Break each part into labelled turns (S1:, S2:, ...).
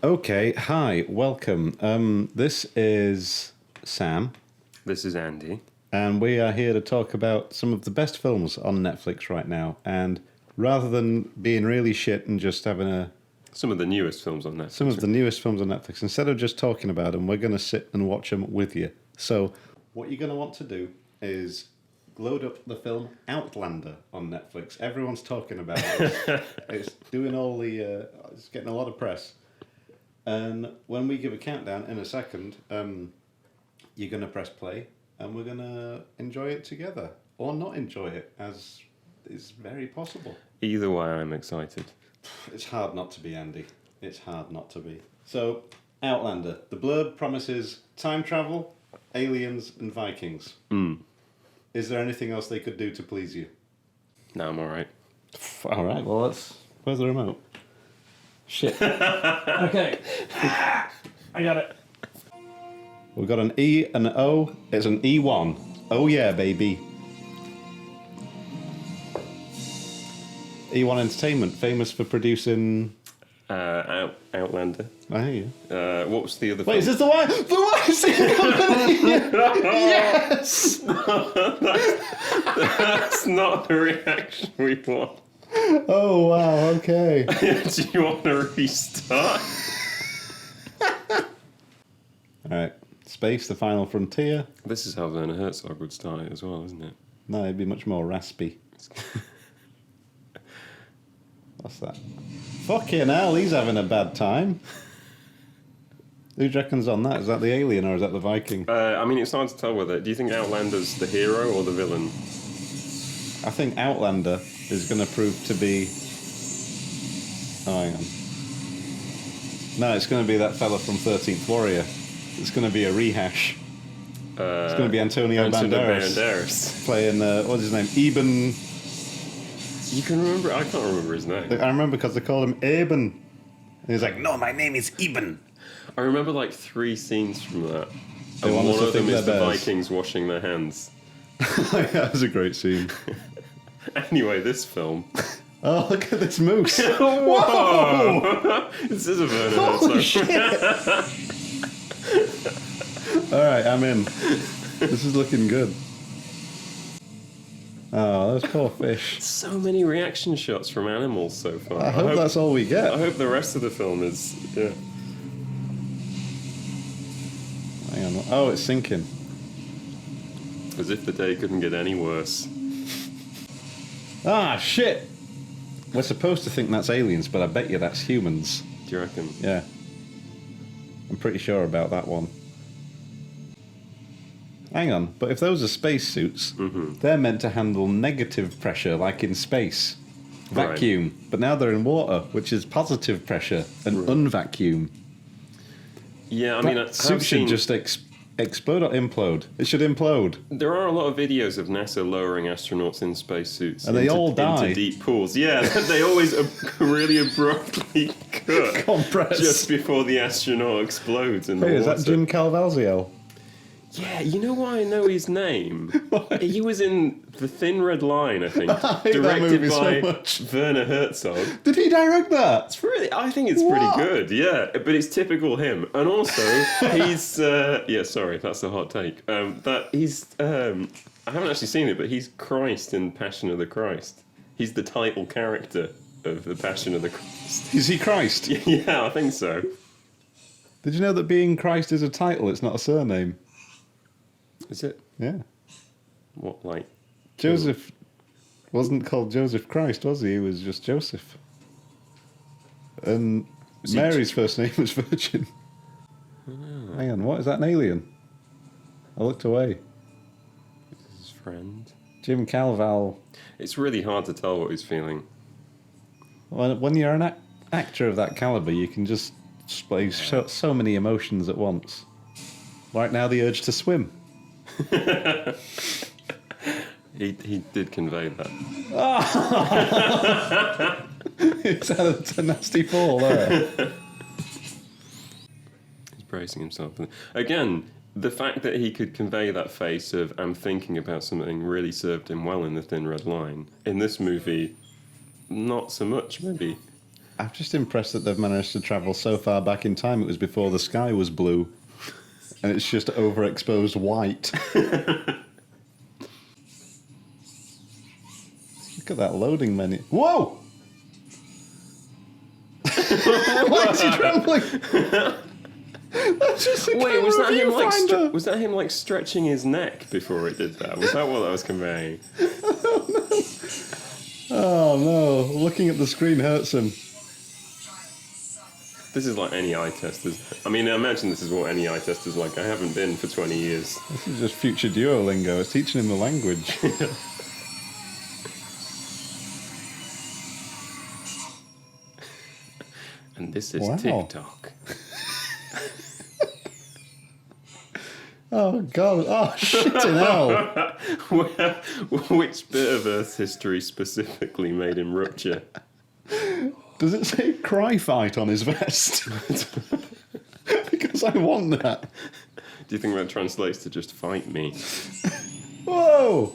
S1: Okay, hi, welcome. This is Sam,
S2: This is Andy.
S1: and we are here to talk about some of the best films on Netflix right now. And rather than being really shit and just having
S2: Some of the newest films on Netflix.
S1: some of the newest films on Netflix, instead of just talking about them, we're going to sit and watch them with you. So, what you're going to want to do is load up the film Outlander on Netflix. Everyone's talking about it. It's doing all the. It's getting a lot of press. And when we give a countdown in a second, you're going to press play and we're going to enjoy it together. Or not enjoy it, as is very possible.
S2: Either way, I'm excited.
S1: It's hard not to be, Andy. It's hard not to be. So, Outlander. The blurb promises time travel, aliens, and Vikings. Is there anything else they could do to please you?
S2: No, I'm alright.
S1: All right, well, where's the remote? Shit.
S3: Okay. I got it.
S1: We've got an E and an O. It's an E1. Oh yeah, baby. E1 Entertainment, famous for producing...
S2: Outlander.
S1: I hear you.
S2: What was the other
S1: Wait, is
S2: film?
S1: this the one? The licensing company! Yes!
S2: That's not the reaction we want.
S1: Oh, wow, okay.
S2: Do you want to restart?
S1: Alright, Space, the final frontier.
S2: This is how Werner Herzog would start it as well, isn't it?
S1: No, it'd be much more raspy. What's that? Fucking hell, he's having a bad time. Who do you reckon's on that? Is that the alien or is that the Viking?
S2: I mean, it's hard to tell whether... Do you think Outlander's the hero or the villain?
S1: I think Outlander is going to prove to be... Oh, hang on. No, it's going to be that fella from 13th Warrior. It's going to be a rehash. It's going to be Antonio Banderas. Playing, what's his name? Eben...
S2: You can remember... I can't remember his name.
S1: I remember because they called him Eben. And he's like, no, my name is Eben.
S2: I remember like 3 scenes from that.
S1: They
S2: And
S1: want us
S2: one
S1: to
S2: of them
S1: think
S2: is the
S1: they're bears.
S2: Vikings washing their hands.
S1: That was a great scene.
S2: Anyway, this film.
S1: Oh, look at this moose.
S2: Whoa! This is a Werner
S1: Holy
S2: Herzog.
S1: shit! Alright, I'm in. This is looking good. Oh, those poor fish.
S2: So many reaction shots from animals so far.
S1: I hope that's all we
S2: I
S1: get.
S2: hope the rest of the film is... Yeah.
S1: Hang on. Oh, it's sinking.
S2: As if the day couldn't get any worse.
S1: Ah, shit! We're supposed to think that's aliens, but I bet you that's humans.
S2: Do you reckon?
S1: Yeah. I'm pretty sure about that one. Hang on, but if those are spacesuits, they're meant to handle negative pressure, like in space. Vacuum.
S2: Right.
S1: But now they're in water, which is positive pressure, and unvacuum.
S2: Yeah, I mean,
S1: That suit should just explode or implode. It should implode.
S2: There are a lot of videos of NASA lowering astronauts in spacesuits
S1: And they all die.
S2: into deep pools. Yeah, they always really abruptly cut
S1: Compress.
S2: just before the astronaut explodes in the
S1: Hey, is
S2: water.
S1: that Jim Caviezel?
S2: Yeah, you know why I know his name? He was in The Thin Red Line, I think.
S1: hate that
S2: directed
S1: movie so
S2: by
S1: much.
S2: Werner Herzog.
S1: Did he direct that?
S2: It's really, I think it's
S1: What?
S2: pretty good, yeah. But it's typical him. And also, he's... yeah, sorry, that's a hot take. I haven't actually seen it, but he's Christ in Passion of the Christ. He's the title character of The Passion of the Christ.
S1: Is he Christ?
S2: Yeah, I think so.
S1: Did you know that being Christ is a title? It's not a surname.
S2: Is it?
S1: Yeah.
S2: What, like...
S1: Joseph wasn't called Joseph Christ, was he? He was just Joseph. And
S2: Was he
S1: Mary's first name was Virgin. Hang on, what? Is that an alien? I looked away.
S2: His friend?
S1: Jim Caviezel.
S2: It's really hard to tell what he's feeling.
S1: When you're an actor of that caliber, you can just display so many emotions at once. Right now, the urge to swim.
S2: He did convey that.
S1: It's had a nasty fall there.
S2: He's bracing himself. Again, the fact that he could convey that face of "I'm thinking about something" really served him well in The Thin Red Line. In this movie, not so much, maybe.
S1: I'm just impressed that they've managed to travel so far back in time. It was before the sky was blue. And it's just overexposed white. Look at that loading menu. Whoa! Why is he trembling? That's just a
S2: Wait, was that him like
S1: viewfinder.
S2: was that him like stretching his neck before it did that? Was that what that was conveying?
S1: Oh no! Looking at the screen hurts him.
S2: This is like any eye test. I mean, I imagine this is what any eye test is like. I haven't been for 20 years.
S1: This is just future Duolingo. It's teaching him the language.
S2: And this is
S1: Wow.
S2: TikTok.
S1: Oh god! Oh shitting hell!
S2: Which bit of Earth's history specifically made him rupture?
S1: Does it say "cry fight" on his vest? Because I want that.
S2: Do you think that translates to just fight me?
S1: Whoa!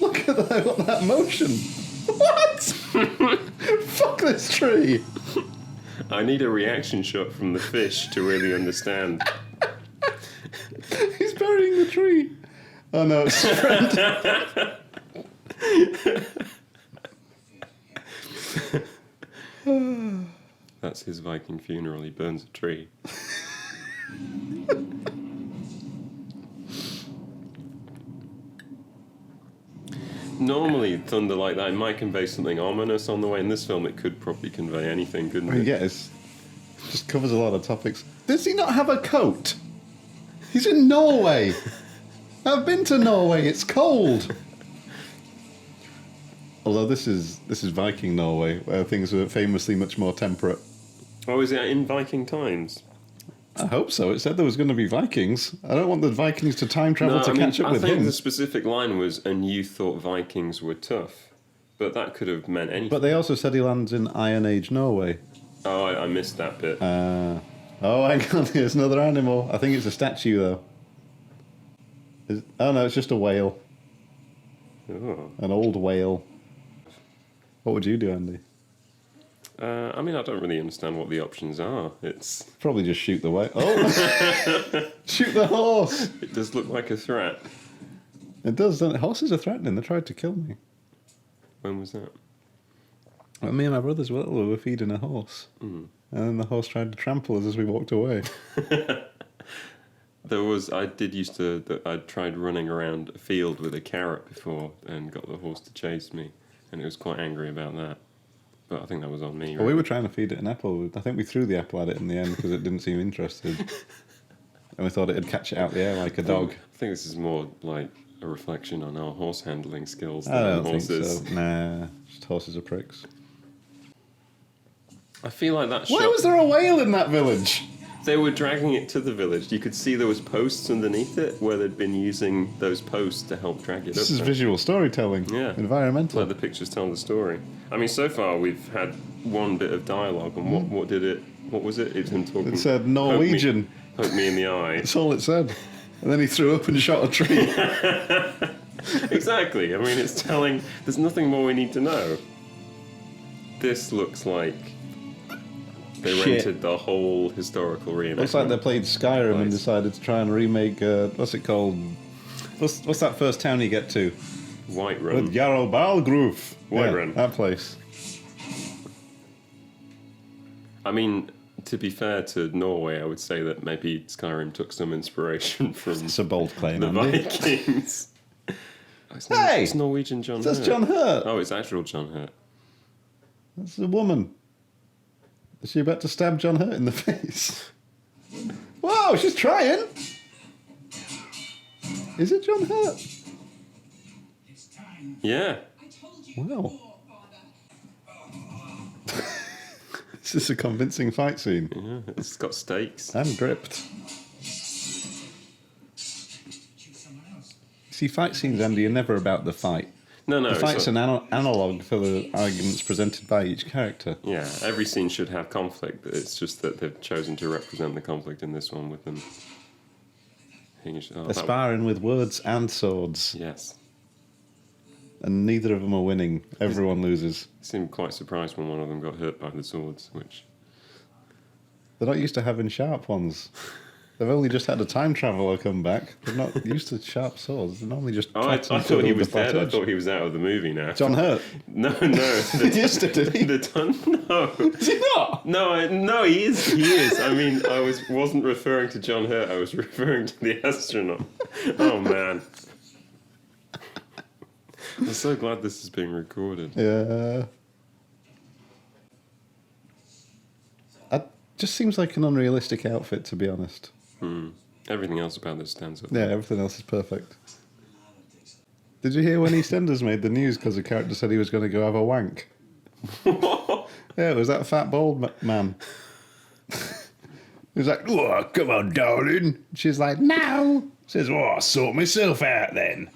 S1: Look at that motion. What? Fuck this tree.
S2: I need a reaction shot from the fish to really understand.
S1: He's burying the tree. Oh no, it's his friend.
S2: That's his Viking funeral. He burns a tree. Normally, thunder like that might convey something ominous on the way. In this film, it could probably convey anything, couldn't it?
S1: Yes. Just covers a lot of topics. Does he not have a coat? He's in Norway. I've been to Norway. It's cold. Although this is Viking Norway, where things were famously much more temperate.
S2: Oh, is it in Viking times?
S1: I hope so. It said there was going to be Vikings. I don't want the Vikings to time travel to catch up with
S2: I think
S1: him.
S2: the specific line was, "And you thought Vikings were tough," but that could have meant anything.
S1: But they also said he lands in Iron Age Norway.
S2: Oh, I missed that bit.
S1: Oh, hang on. Here's another animal. I think it's a statue, though. Oh, no, it's just a whale.
S2: Oh.
S1: An old whale. What would you do, Andy?
S2: I mean, I don't really understand what the options are. It's
S1: Probably just shoot the whale. Oh! Shoot the horse!
S2: It does look like a threat.
S1: It does, doesn't it? Horses are threatening. They tried to kill me.
S2: When was that?
S1: Well, me and my brothers were feeding a horse.
S2: Mm.
S1: And then the horse tried to trample us as we walked away.
S2: I tried running around a field with a carrot before and got the horse to chase me, and it was quite angry about that. But I think that was on me.
S1: Well, we were trying to feed it an apple. I think we threw the apple at it in the end because it didn't seem interested. And we thought it'd catch it out the air like a dog.
S2: I think this is more like a reflection on our horse handling skills
S1: I
S2: than
S1: don't
S2: on
S1: think
S2: horses.
S1: so. Nah, just horses are pricks.
S2: I feel like that
S1: Why
S2: shot...
S1: was there a whale in that village?
S2: They were dragging it to the village. You could see there was posts underneath it where they'd been using those posts to help drag it up.
S1: This is
S2: there.
S1: visual storytelling.
S2: Yeah.
S1: Environmental.
S2: Let the pictures tell the story. I mean, so far we've had one bit of dialogue, and what was it? It's him talking.
S1: It said Norwegian.
S2: Poke me in the eye.
S1: That's all it said. And then he threw up and shot a tree.
S2: Exactly. I mean, it's telling. There's nothing more we need to know. This looks like they
S1: Shit.
S2: rented the whole historical reenactment.
S1: Looks like they played Skyrim and
S2: Nice.
S1: decided to try and remake, what's it called? What's that first town you get to?
S2: Whiterun.
S1: With Jarl Balgruf.
S2: Whiterun.
S1: That place.
S2: I mean, to be fair to Norway, I would say that maybe Skyrim took some inspiration from
S1: It's a bold claim,
S2: the
S1: Andy.
S2: Vikings. Oh,
S1: Hey!
S2: It's Norwegian John
S1: That's
S2: Hurt.
S1: John Hurt.
S2: Oh, it's actual John Hurt.
S1: That's a woman. Is she about to stab John Hurt in the face? Whoa, she's trying! Is it John Hurt?
S2: Yeah.
S1: Wow. This is a convincing fight scene.
S2: Yeah, it's got stakes.
S1: I'm gripped. See, fight scenes, Andy, are never about the fight.
S2: No,
S1: The
S2: it's
S1: fight's
S2: not-
S1: an analogue for the arguments presented by each character.
S2: Yeah, every scene should have conflict. It's just that they've chosen to represent the conflict in this one with them.
S1: They're sparring with words and swords.
S2: Yes.
S1: and neither of them are winning. Everyone loses.
S2: I seemed quite surprised when one of them got hurt by the swords, which...
S1: They're not used to having sharp ones. They've only just had a time traveller come back. They're not used to sharp swords. They're normally just...
S2: Oh, I thought he was dead. I thought he was out of the movie now.
S1: John Hurt?
S2: No.
S1: He used to, did he?
S2: No.
S1: Did he not?
S2: No, he is. He is. I mean, wasn't referring to John Hurt. I was referring to the astronaut. Oh, man. I'm so glad this is being recorded.
S1: Yeah. It just seems like an unrealistic outfit, to be honest.
S2: Everything else about this stands up.
S1: Yeah, everything else is perfect. Did you hear when EastEnders made the news because the character said he was going to go have a wank? Yeah, it was that fat bald man. He was like, "Oh, come on, darling." She's like, "No." Says, "Oh, I'll sort myself out then."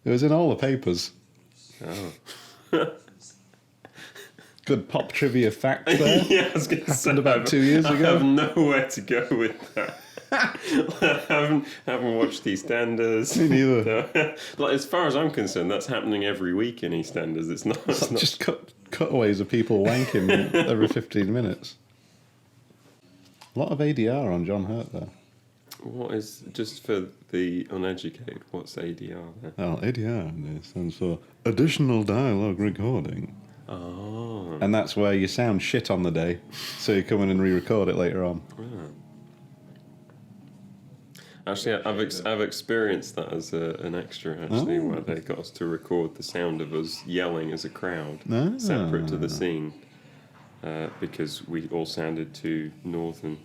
S1: It was in all the papers.
S2: Oh.
S1: Good pop trivia fact there.
S2: Yeah, I was going to say.
S1: About 2 years ago.
S2: I have nowhere to go with that. I haven't watched EastEnders.
S1: Me neither.
S2: No. Like, as far as I'm concerned, that's happening every week in EastEnders. It's not. It's not...
S1: Just cutaways of people wanking every 15 minutes. A lot of ADR on John Hurt there.
S2: What is, just for the uneducated, what's ADR there?
S1: Oh, ADR stands for Additional Dialogue Recording.
S2: Oh.
S1: And that's where you sound shit on the day, so you come in and re-record it later on.
S2: Actually, I've experienced that as an extra, actually, where they got us to record the sound of us yelling as a crowd, separate to the scene, because we all sounded too northern.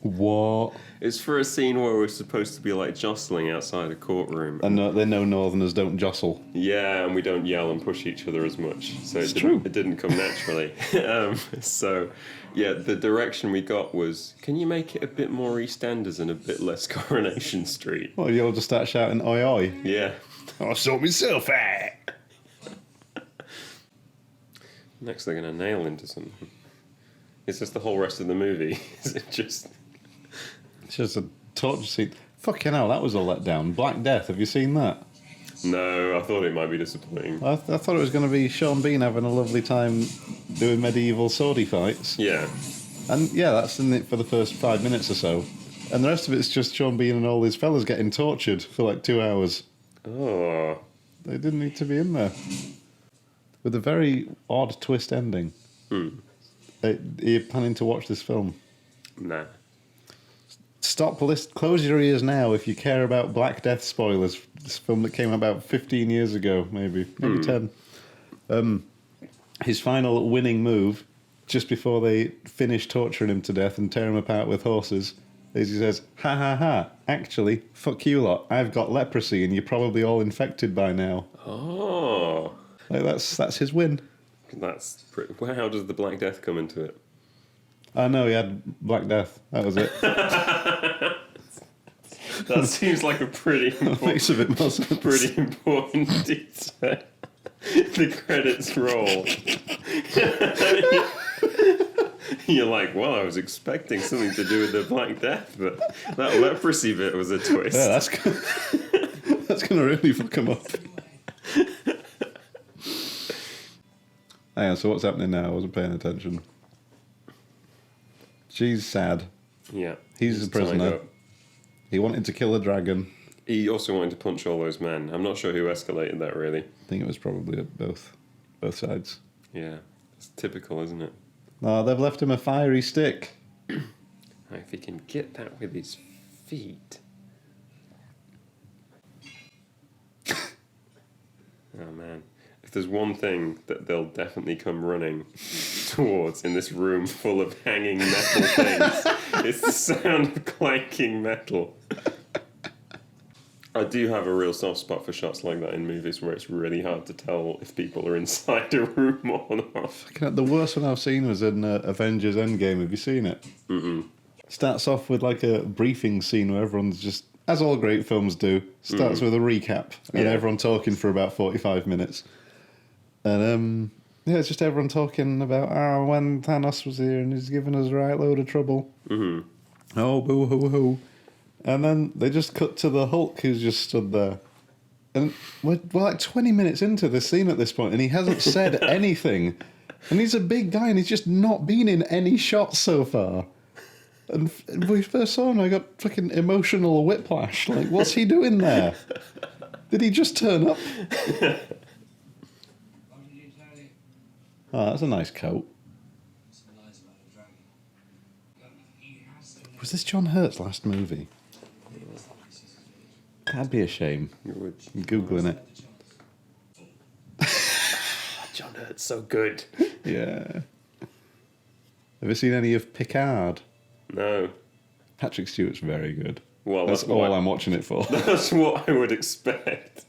S1: What?
S2: It's for a scene where we're supposed to be like jostling outside a courtroom.
S1: And they know Northerners don't jostle.
S2: Yeah, and we don't yell and push each other as much, so it didn't come naturally. So, yeah, the direction we got was, can you make it a bit more EastEnders and a bit less Coronation Street?
S1: Well, you'll just start shouting "Oi oi."
S2: Yeah.
S1: I'll sort myself out.
S2: Next, they're gonna nail into something. Is this the whole rest of the movie? Is it just?
S1: It's just a torture scene. Fucking hell, that was a letdown. Black Death, have you seen that?
S2: No, I thought it might be disappointing.
S1: I thought it was going to be Sean Bean having a lovely time doing medieval swordy fights.
S2: Yeah.
S1: And yeah, that's in it for the first 5 minutes or so. And the rest of it's just Sean Bean and all his fellas getting tortured for like 2 hours.
S2: Oh.
S1: They didn't need to be in there. With a very odd twist ending. Are you planning to watch this film?
S2: Nah.
S1: Close your ears now if you care about Black Death spoilers. This film that came out about 15 years ago, maybe 10. His final winning move, just before they finish torturing him to death and tear him apart with horses, is he says, "Ha ha ha, actually, fuck you lot, I've got leprosy and you're probably all infected by now."
S2: Oh.
S1: Like, that's his win.
S2: That's pretty... Well, how does the Black Death come into it?
S1: Oh no, he had Black Death. That was it.
S2: That seems like a pretty
S1: Makes a bit more sense.
S2: pretty important detail. The credits roll. You're like, well, I was expecting something to do with the Black Death, but that leprosy bit was a twist.
S1: Yeah, that's gonna really fuck him up. Hang on, so what's happening now? I wasn't paying attention. She's sad.
S2: Yeah.
S1: He's a
S2: tied
S1: prisoner.
S2: up.
S1: He wanted to kill a dragon.
S2: He also wanted to punch all those men. I'm not sure who escalated that, really.
S1: I think it was probably both sides.
S2: Yeah. It's typical, isn't it?
S1: Oh, they've left him a fiery stick.
S2: If he can get that with his feet. Oh, man. If there's one thing that they'll definitely come running towards in this room full of hanging metal things, it's the sound of clanking metal. I do have a real soft spot for shots like that in movies where it's really hard to tell if people are inside a room or not.
S1: The worst one I've seen was in Avengers Endgame. Have you seen it? Starts off with like a briefing scene where everyone's just, as all great films do, starts with a recap and everyone talking for about 45 minutes. And it's just everyone talking about when Thanos was here and he's giving us a right load of trouble. Oh, boo hoo hoo. And then they just cut to the Hulk who's just stood there. And we're like 20 minutes into the scene at this point, and he hasn't said anything. And he's a big guy, and he's just not been in any shots so far. And when we first saw him, I got fucking emotional whiplash. Like, what's he doing there? Did he just turn up? Oh, that's a nice coat. Was this John Hurt's last movie? That'd be a shame. I'm Googling it.
S2: John Hurt's so good.
S1: Yeah. Have you seen any of Picard?
S2: No.
S1: Patrick Stewart's very good.
S2: Well,
S1: That's all I'm watching it for.
S2: That's what I would expect.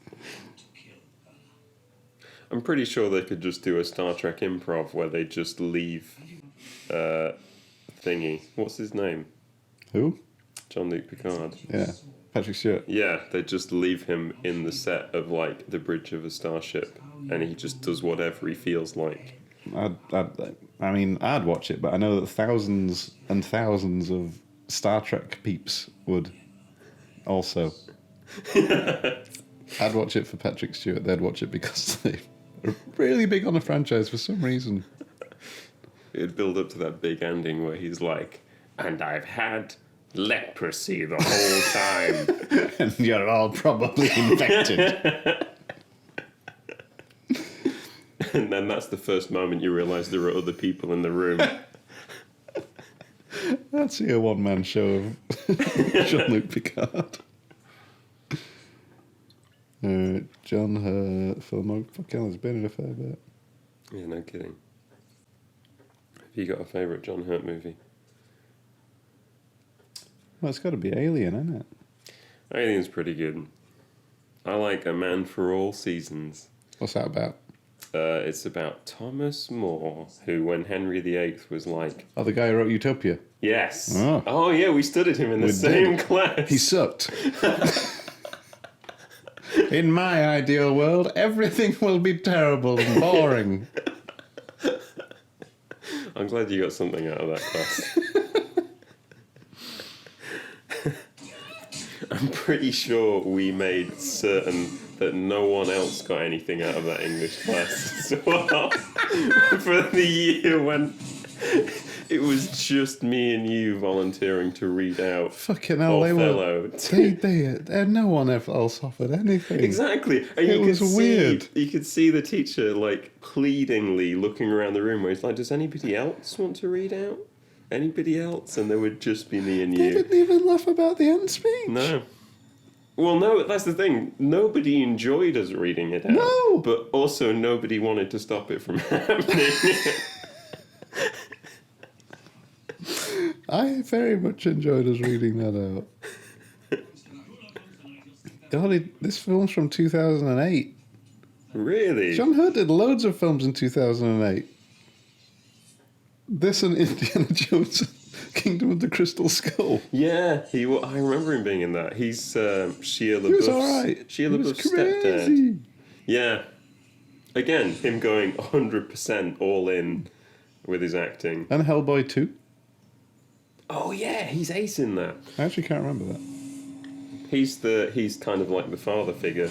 S2: I'm pretty sure they could just do a Star Trek improv where they just leave thingy. What's his name?
S1: Who?
S2: Jean-Luc Picard.
S1: Yeah. Patrick Stewart.
S2: Yeah, they just leave him in the set of like the bridge of a starship, and he just does whatever he feels like.
S1: I'd watch it, but I know that thousands and thousands of Star Trek peeps would also. I'd watch it for Patrick Stewart. They'd watch it because they're really big on the franchise for some reason.
S2: It'd build up to that big ending where he's like, and I've had leprosy the whole time.
S1: And you're all probably infected.
S2: And then that's the first moment you realise there are other people in the room.
S1: I'd see a one-man show of Jean-Luc Picard. John Hurt, filmography. Fucking hell, it's been in a fair bit.
S2: Yeah, no kidding. Have you got a favourite John Hurt movie?
S1: Well, it's got to be Alien, isn't it?
S2: Alien's pretty good. I like A Man for All Seasons.
S1: What's that about?
S2: It's about Thomas More, who, when Henry VIII was like...
S1: Oh, the guy who wrote Utopia.
S2: Yes.
S1: Oh,
S2: Oh yeah, we studied him in the same class.
S1: He sucked. In my ideal world, everything will be terrible and boring.
S2: I'm glad you got something out of that class. I'm pretty sure we made certain that no one else got anything out of that English class as well. For the year when it was just me and you volunteering to read out
S1: Fucking hell,
S2: Othello.
S1: no one else offered anything.
S2: Exactly. And
S1: It was weird.
S2: You could see the teacher like pleadingly looking around the room where he's like, does anybody else want to read out? Anybody else? And there would just be me and
S1: They
S2: you.
S1: didn't even laugh about the end speech.
S2: No. Well, no, that's the thing. Nobody enjoyed us reading it out.
S1: No.
S2: But also nobody wanted to stop it from happening.
S1: I very much enjoyed us reading that out. God, this film's from 2008.
S2: Really?
S1: John Hurt did loads of films in 2008. This and Indiana Jones, Kingdom of the Crystal Skull.
S2: Yeah, I remember him being in that. He's Shia
S1: He was
S2: LaBeouf's
S1: alright.
S2: Shia
S1: He was
S2: LaBeouf's stepdad.
S1: crazy.
S2: Yeah. Again, him going 100% all in with his acting.
S1: And Hellboy 2.
S2: Oh yeah, he's ace in that.
S1: I actually can't remember that.
S2: He's kind of like the father figure.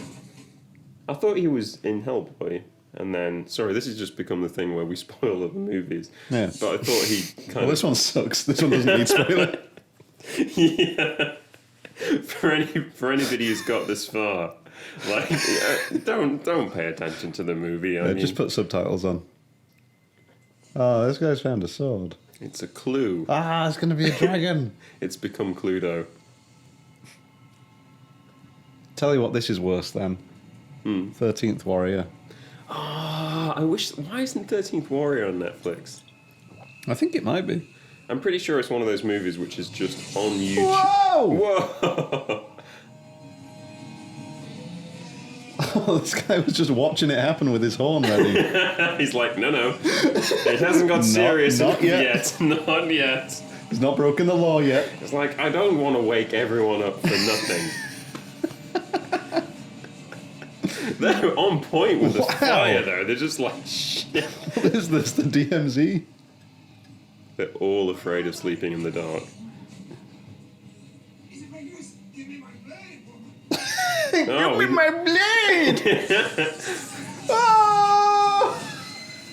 S2: I thought he was in Hellboy, and then sorry, this has just become the thing where we spoil other movies.
S1: Yeah.
S2: But I thought he kind
S1: Well,
S2: of
S1: this one sucks. This one doesn't need spoiler.
S2: yeah. For anybody who's got this far, like don't pay attention to the movie. I mean,
S1: Just put subtitles on. Oh, this guy's found a sword.
S2: it's a clue.
S1: Ah, it's going to be a dragon.
S2: It's become Cluedo.
S1: Tell you what, this is worse than 13th Warrior.
S2: Ah, I wish. Why isn't 13th Warrior on Netflix?
S1: I think it might be.
S2: I'm pretty sure it's one of those movies which is just on YouTube.
S1: Whoa!
S2: Whoa!
S1: Oh, this guy was just watching it happen with his horn ready.
S2: He's like, no, it hasn't got serious
S1: not
S2: yet. Not yet.
S1: He's not broken the law yet.
S2: It's like, I don't want to wake everyone up for nothing. They're on point with the fire, though. They're just like, shit.
S1: What is this, the DMZ?
S2: They're all afraid of sleeping in the dark. Oh,
S1: Give me my blade! Oh!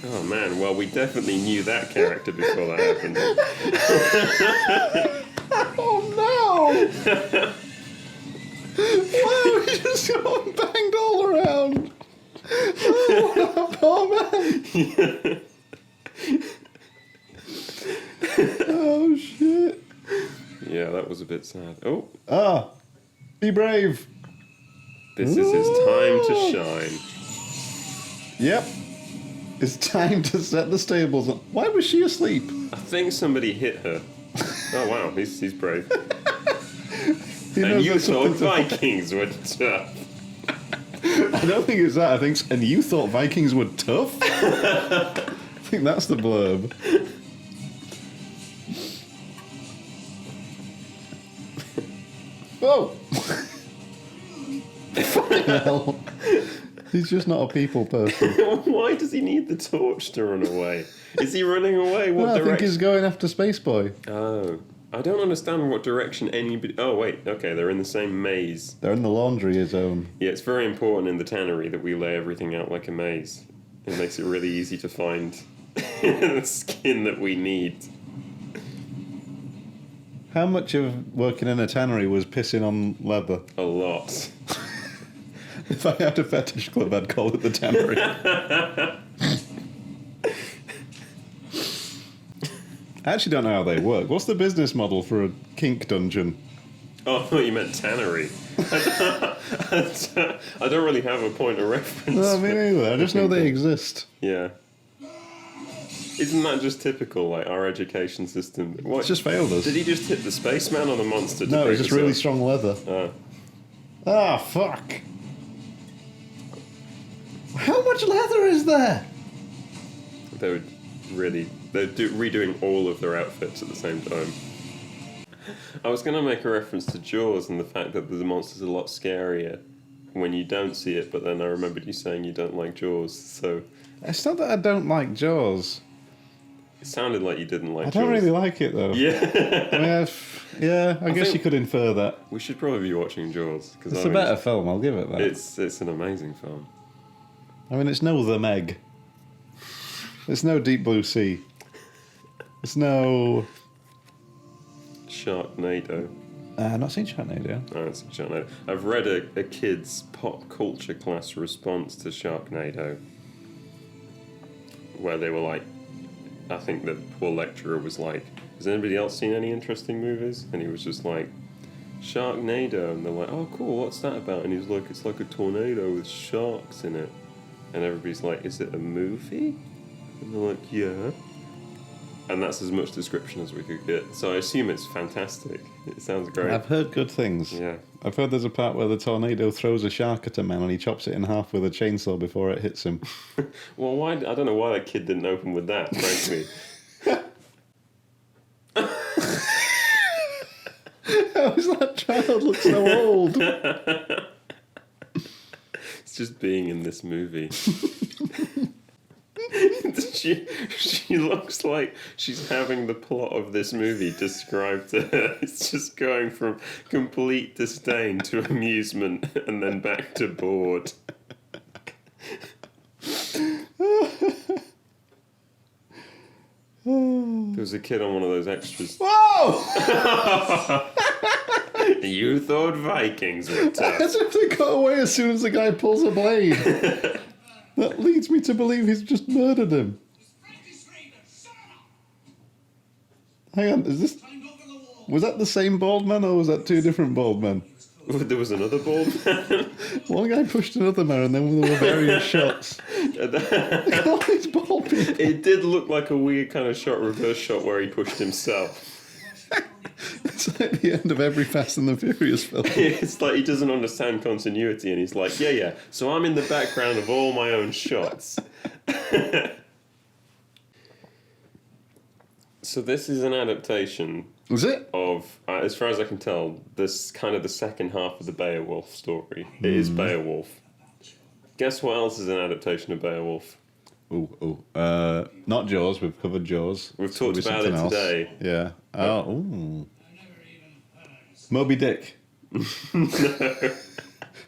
S2: Oh man, well we definitely knew that character before that happened.
S1: Oh no! Why are we just going banged all around? Oh, poor man! Oh shit!
S2: Yeah, that was a bit sad. Oh,
S1: Ah, be brave.
S2: this is his time to shine.
S1: Yep. It's time to set the stables up. Why was she asleep?
S2: I think somebody hit her. Oh wow, he's brave.
S1: He
S2: And
S1: knows
S2: you
S1: that's
S2: thought
S1: something
S2: Vikings were tough.
S1: I don't think it's that. I think, and you thought Vikings were tough? I think that's the blurb. Whoa! Fucking hell. He's just not a people person.
S2: Why does he need the torch to run away? Is he running away? What
S1: No, I think
S2: direction?
S1: he's going after Space Boy.
S2: Oh, I don't understand what direction anybody. Oh wait, okay, they're in the same maze.
S1: They're in the laundry zone.
S2: Yeah, it's very important in the tannery that we lay everything out like a maze. It makes it really easy to find the skin that we need.
S1: How much of working in a tannery was pissing on leather?
S2: A lot.
S1: If I had a fetish club, I'd call it the tannery. I actually don't know how they work. What's the business model for a kink dungeon?
S2: Oh, I thought you meant tannery. I don't really have a point of reference.
S1: No, me neither. I just know they exist.
S2: Yeah. Isn't that just typical, like, our education system? What?
S1: It's just failed us.
S2: Did he just hit the spaceman or the monster? To
S1: No,
S2: break
S1: it's just
S2: us
S1: really
S2: up?
S1: strong leather.
S2: Oh.
S1: Ah, fuck. How much leather is there?
S2: They would really... They're redoing all of their outfits at the same time. I was going to make a reference to Jaws and the fact that the monster's a lot scarier when you don't see it, but then I remembered you saying you don't like Jaws, so...
S1: It's not that I don't like Jaws.
S2: It sounded like you didn't like
S1: I
S2: Jaws.
S1: don't really like it, though.
S2: Yeah.
S1: I mean, I guess
S2: think-
S1: you could infer that.
S2: We should probably be watching Jaws. Cause
S1: It's a better film, I'll give it that.
S2: It's an amazing film.
S1: I mean, it's no The Meg. It's no Deep Blue Sea. It's no...
S2: Sharknado.
S1: I've not seen Sharknado.
S2: Oh, it's Sharknado. I've read a kid's pop culture class response to Sharknado, where they were like, I think the poor lecturer was like, has anybody else seen any interesting movies? And he was just like, Sharknado. And they're like, oh cool, what's that about? And he's like, it's like a tornado with sharks in it. And everybody's like, is it a movie? And they're like, yeah. And that's as much description as we could get. So I assume it's fantastic. It sounds great.
S1: I've heard good things.
S2: Yeah.
S1: I've heard there's a part where the tornado throws a shark at a man and he chops it in half with a chainsaw before it hits him.
S2: Well, why? I don't know why that kid didn't open with that, frankly.
S1: How does that child look so old?
S2: It's just being in this movie. She looks like she's having the plot of this movie described to her. It's just going from complete disdain to amusement and then back to bored. There was a kid on one of those extras.
S1: Whoa!
S2: You thought Vikings were tough.
S1: As if they got away as soon as the guy pulls a blade. That leads me to believe he's just murdered him. Hang on, is this... Was that the same bald man or was that two different bald men?
S2: There was another bald man.
S1: One guy pushed another man and then there were various shots. Look at all these bald people.
S2: It did look like a weird kind of shot, reverse shot, where he pushed himself.
S1: It's like the end of every Fast and the Furious film.
S2: It's like he doesn't understand continuity, and he's like, yeah, so I'm in the background of all my own shots. So this is an adaptation
S1: Was it?
S2: of, as far as I can tell, this kind of the second half of the Beowulf story. It is Beowulf. Guess what else is an adaptation of Beowulf?
S1: Not Jaws. We've covered Jaws.
S2: We've
S1: It's
S2: talked
S1: gotta be
S2: about
S1: something
S2: it
S1: else.
S2: today.
S1: Yeah. Oh, ooh. Moby Dick.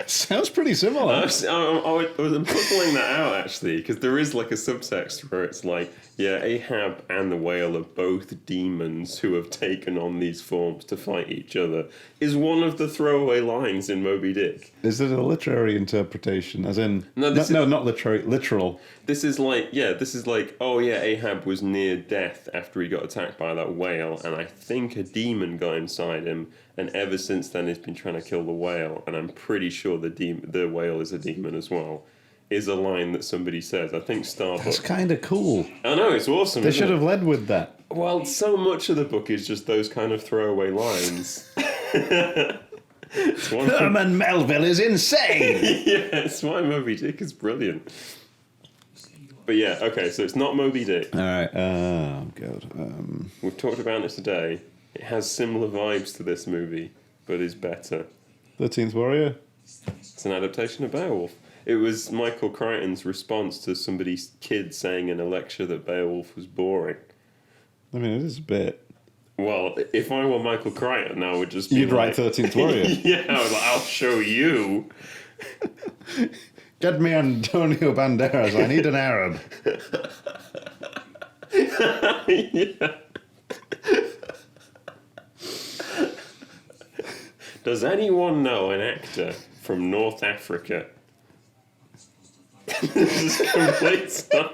S1: Sounds pretty similar.
S2: I'm puzzling that out actually, because there is like a subtext where it's like, yeah, Ahab and the whale are both demons who have taken on these forms to fight each other. Is one of the throwaway lines in Moby Dick.
S1: Is it a literary interpretation? As in...
S2: No,
S1: not literary. Literal.
S2: This is like, oh yeah, Ahab was near death after he got attacked by that whale, and I think a demon got inside him, and ever since then he's been trying to kill the whale, and I'm pretty sure the whale is a demon as well. Is a line that somebody says. I think Starbuck.
S1: That's kind of cool.
S2: I know, it's awesome.
S1: They should have led with that.
S2: Well, so much of the book is just those kind of throwaway lines.
S1: Herman Melville is insane!
S2: Yeah, it's why Moby Dick is brilliant. But yeah, okay, so it's not Moby Dick.
S1: Alright, oh god.
S2: We've talked about it today. It has similar vibes to this movie, but is better.
S1: 13th Warrior?
S2: It's an adaptation of Beowulf. It was Michael Crichton's response to somebody's kid saying in a lecture that Beowulf was boring.
S1: I mean, it is a bit.
S2: Well, if I were Michael Crichton, I would just be
S1: You'd write 13th Warrior.
S2: Yeah, I was like, I'll show you.
S1: Get me Antonio Banderas, I need an Arab.
S2: Yeah. Does anyone know an actor from North Africa? This is complete stuff.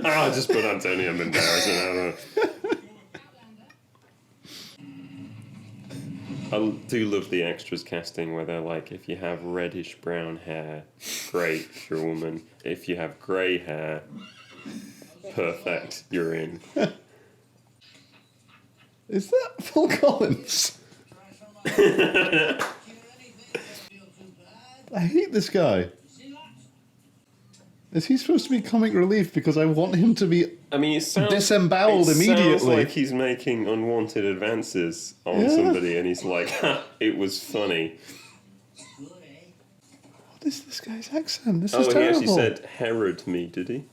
S2: I'll just put Antonio Banderas in. I don't know. I do love the extras casting where they're like, if you have reddish brown hair, great, if you're a woman. If you have grey hair, perfect, you're in.
S1: Is that Phil Collins? I hate this guy. Is he supposed to be comic relief? Because I want him to be
S2: It
S1: disemboweled immediately.
S2: Sounds like he's making unwanted advances on somebody, and he's like, ha, it was funny.
S1: What is this guy's accent? This is terrible.
S2: He actually said Herod me, did he?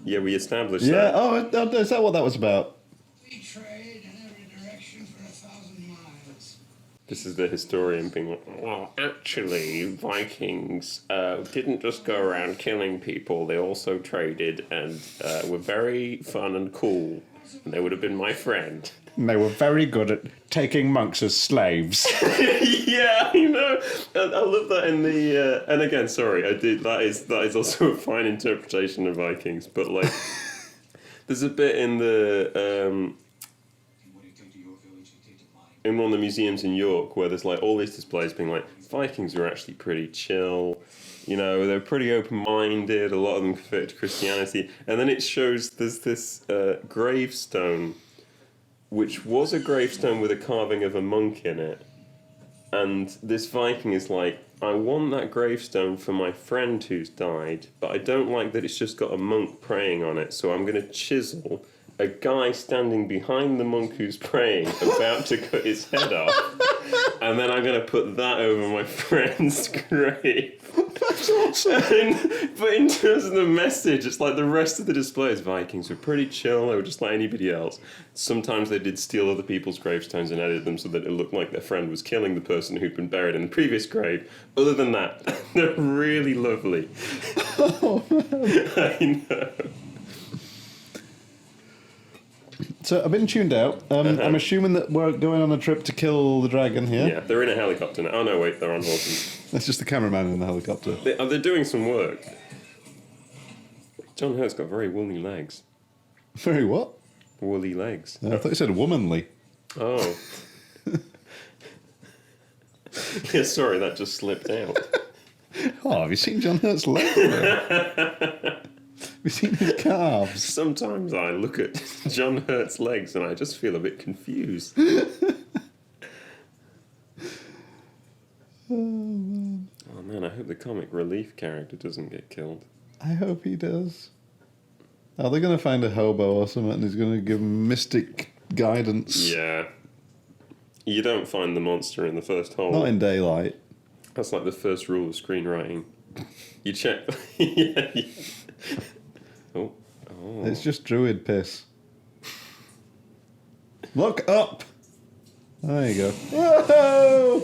S2: Yeah, we established that.
S1: Yeah, is that what that was about?
S4: We trade in every direction for 1,000 miles.
S2: This is the historian being like, well, actually, Vikings didn't just go around killing people, they also traded and were very fun and cool, and they would have been my friend.
S1: And they were very good at taking monks as slaves.
S2: Yeah, I know. I love that in the. And again, sorry, I did. That is also a fine interpretation of Vikings, but like, there's a bit in the. In one of the museums in York where there's like all these displays being like Vikings were actually pretty chill, you know, they're pretty open-minded, a lot of them converted to Christianity, and then it shows there's this gravestone which was a gravestone with a carving of a monk in it, and this Viking is like, I want that gravestone for my friend who's died, but I don't like that it's just got a monk praying on it, so I'm going to chisel a guy standing behind the monk who's praying, about to cut his head off, and then I'm going to put that over my friend's grave.
S1: That's awesome.
S2: But in terms of the message, it's like the rest of the displays, Vikings were pretty chill, they were just like anybody else. Sometimes they did steal other people's gravestones and edit them so that it looked like their friend was killing the person who'd been buried in the previous grave. Other than that, they're really lovely.
S1: Oh,
S2: I know.
S1: So I've been tuned out. I'm assuming that we're going on a trip to kill the dragon here.
S2: Yeah, they're in a helicopter now. Oh no, wait, they're on horses.
S1: That's just the cameraman in the helicopter.
S2: They're doing some work. John Hurt's got very woolly legs.
S1: Very what?
S2: Woolly legs.
S1: I thought you said womanly.
S2: Oh. Yeah, sorry, that just slipped out.
S1: Oh, have you seen John Hurt's legs? Have you seen his calves?
S2: Sometimes I look at John Hurt's legs and I just feel a bit confused. Oh man, I hope the comic relief character doesn't get killed.
S1: I hope he does. Oh, they're going to find a hobo or something and he's going to give him mystic guidance.
S2: Yeah. You don't find the monster in the first hole.
S1: Not in daylight.
S2: That's like the first rule of screenwriting. You check... Yeah. Oh.
S1: It's just druid piss. Look up! There you go. Whoa!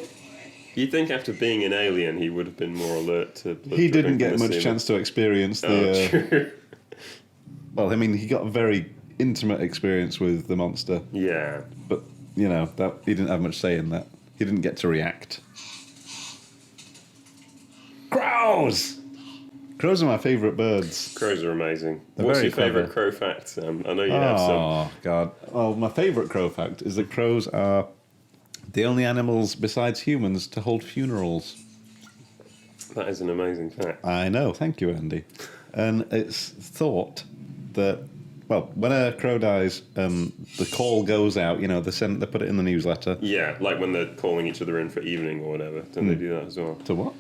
S2: You'd think after being an alien, he would have been more alert to.
S1: He didn't get much chance to experience the.
S2: True.
S1: Well, I mean, he got a very intimate experience with the monster,
S2: Yeah.
S1: but you know that he didn't have much say in that. He didn't get to react. Crows. Crows are my favourite birds.
S2: Crows are amazing.
S1: They're
S2: What's
S1: very
S2: your favourite
S1: clever.
S2: crow fact, Sam? I know you have some.
S1: Oh God! Well, my favourite crow fact is that crows are the only animals besides humans to hold funerals.
S2: That is an amazing fact.
S1: I know, thank you, Andy. And it's thought that, well, when a crow dies, the call goes out. You know, they put it in the newsletter.
S2: Yeah, like when they're calling each other in for evening or whatever. Don't they do that as well?
S1: To what?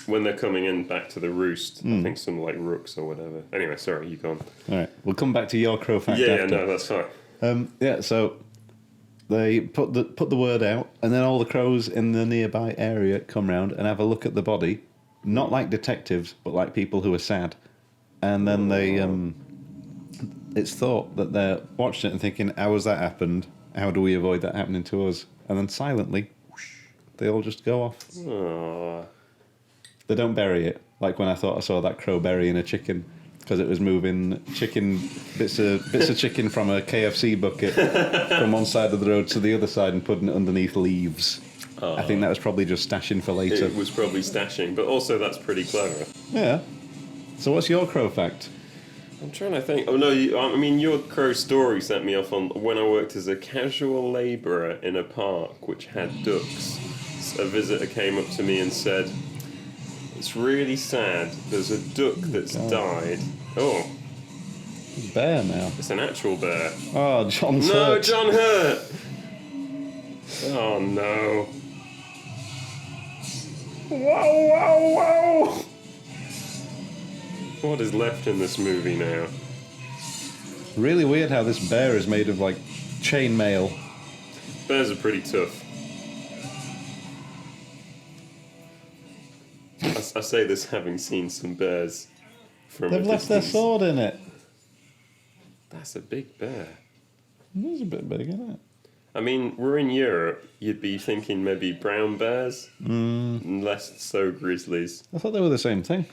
S2: When they're coming in back to the roost, I think some like rooks or whatever. Anyway, sorry, you go on.
S1: All right, we'll come back to your crow fact
S2: Yeah,
S1: after.
S2: no, that's fine.
S1: Yeah, so they put the word out, and then all the crows in the nearby area come round and have a look at the body, not like detectives, but like people who are sad. And then they, it's thought that they're watching it and thinking, how has that happened? How do we avoid that happening to us? And then silently, whoosh, they all just go off.
S2: Aww.
S1: They don't bury it, like when I thought I saw that crow burying a chicken because it was moving bits of chicken from a KFC bucket from one side of the road to the other side and putting it underneath leaves. I think that was probably just stashing for later.
S2: It was probably stashing, but also that's pretty clever.
S1: Yeah. So what's your crow fact?
S2: I'm trying to think. Oh no, I mean your crow story set me off on when I worked as a casual labourer in a park which had ducks. A visitor came up to me and said, "It's really sad. There's a duck that's died." Oh,
S1: Bear now.
S2: it's an actual bear.
S1: Oh, John's
S2: No,
S1: hurt.
S2: John hurt. Oh no.
S1: Whoa, whoa, whoa!
S2: What is left in this movie now?
S1: Really weird how this bear is made of like chainmail.
S2: Bears are pretty tough. I say this having seen some bears from
S1: They've
S2: a
S1: left their
S2: distance.
S1: sword in it.
S2: That's a big bear.
S1: It is a bit big, isn't it?
S2: I mean, we're in Europe. You'd be thinking maybe brown bears, less so grizzlies.
S1: I thought they were the same thing.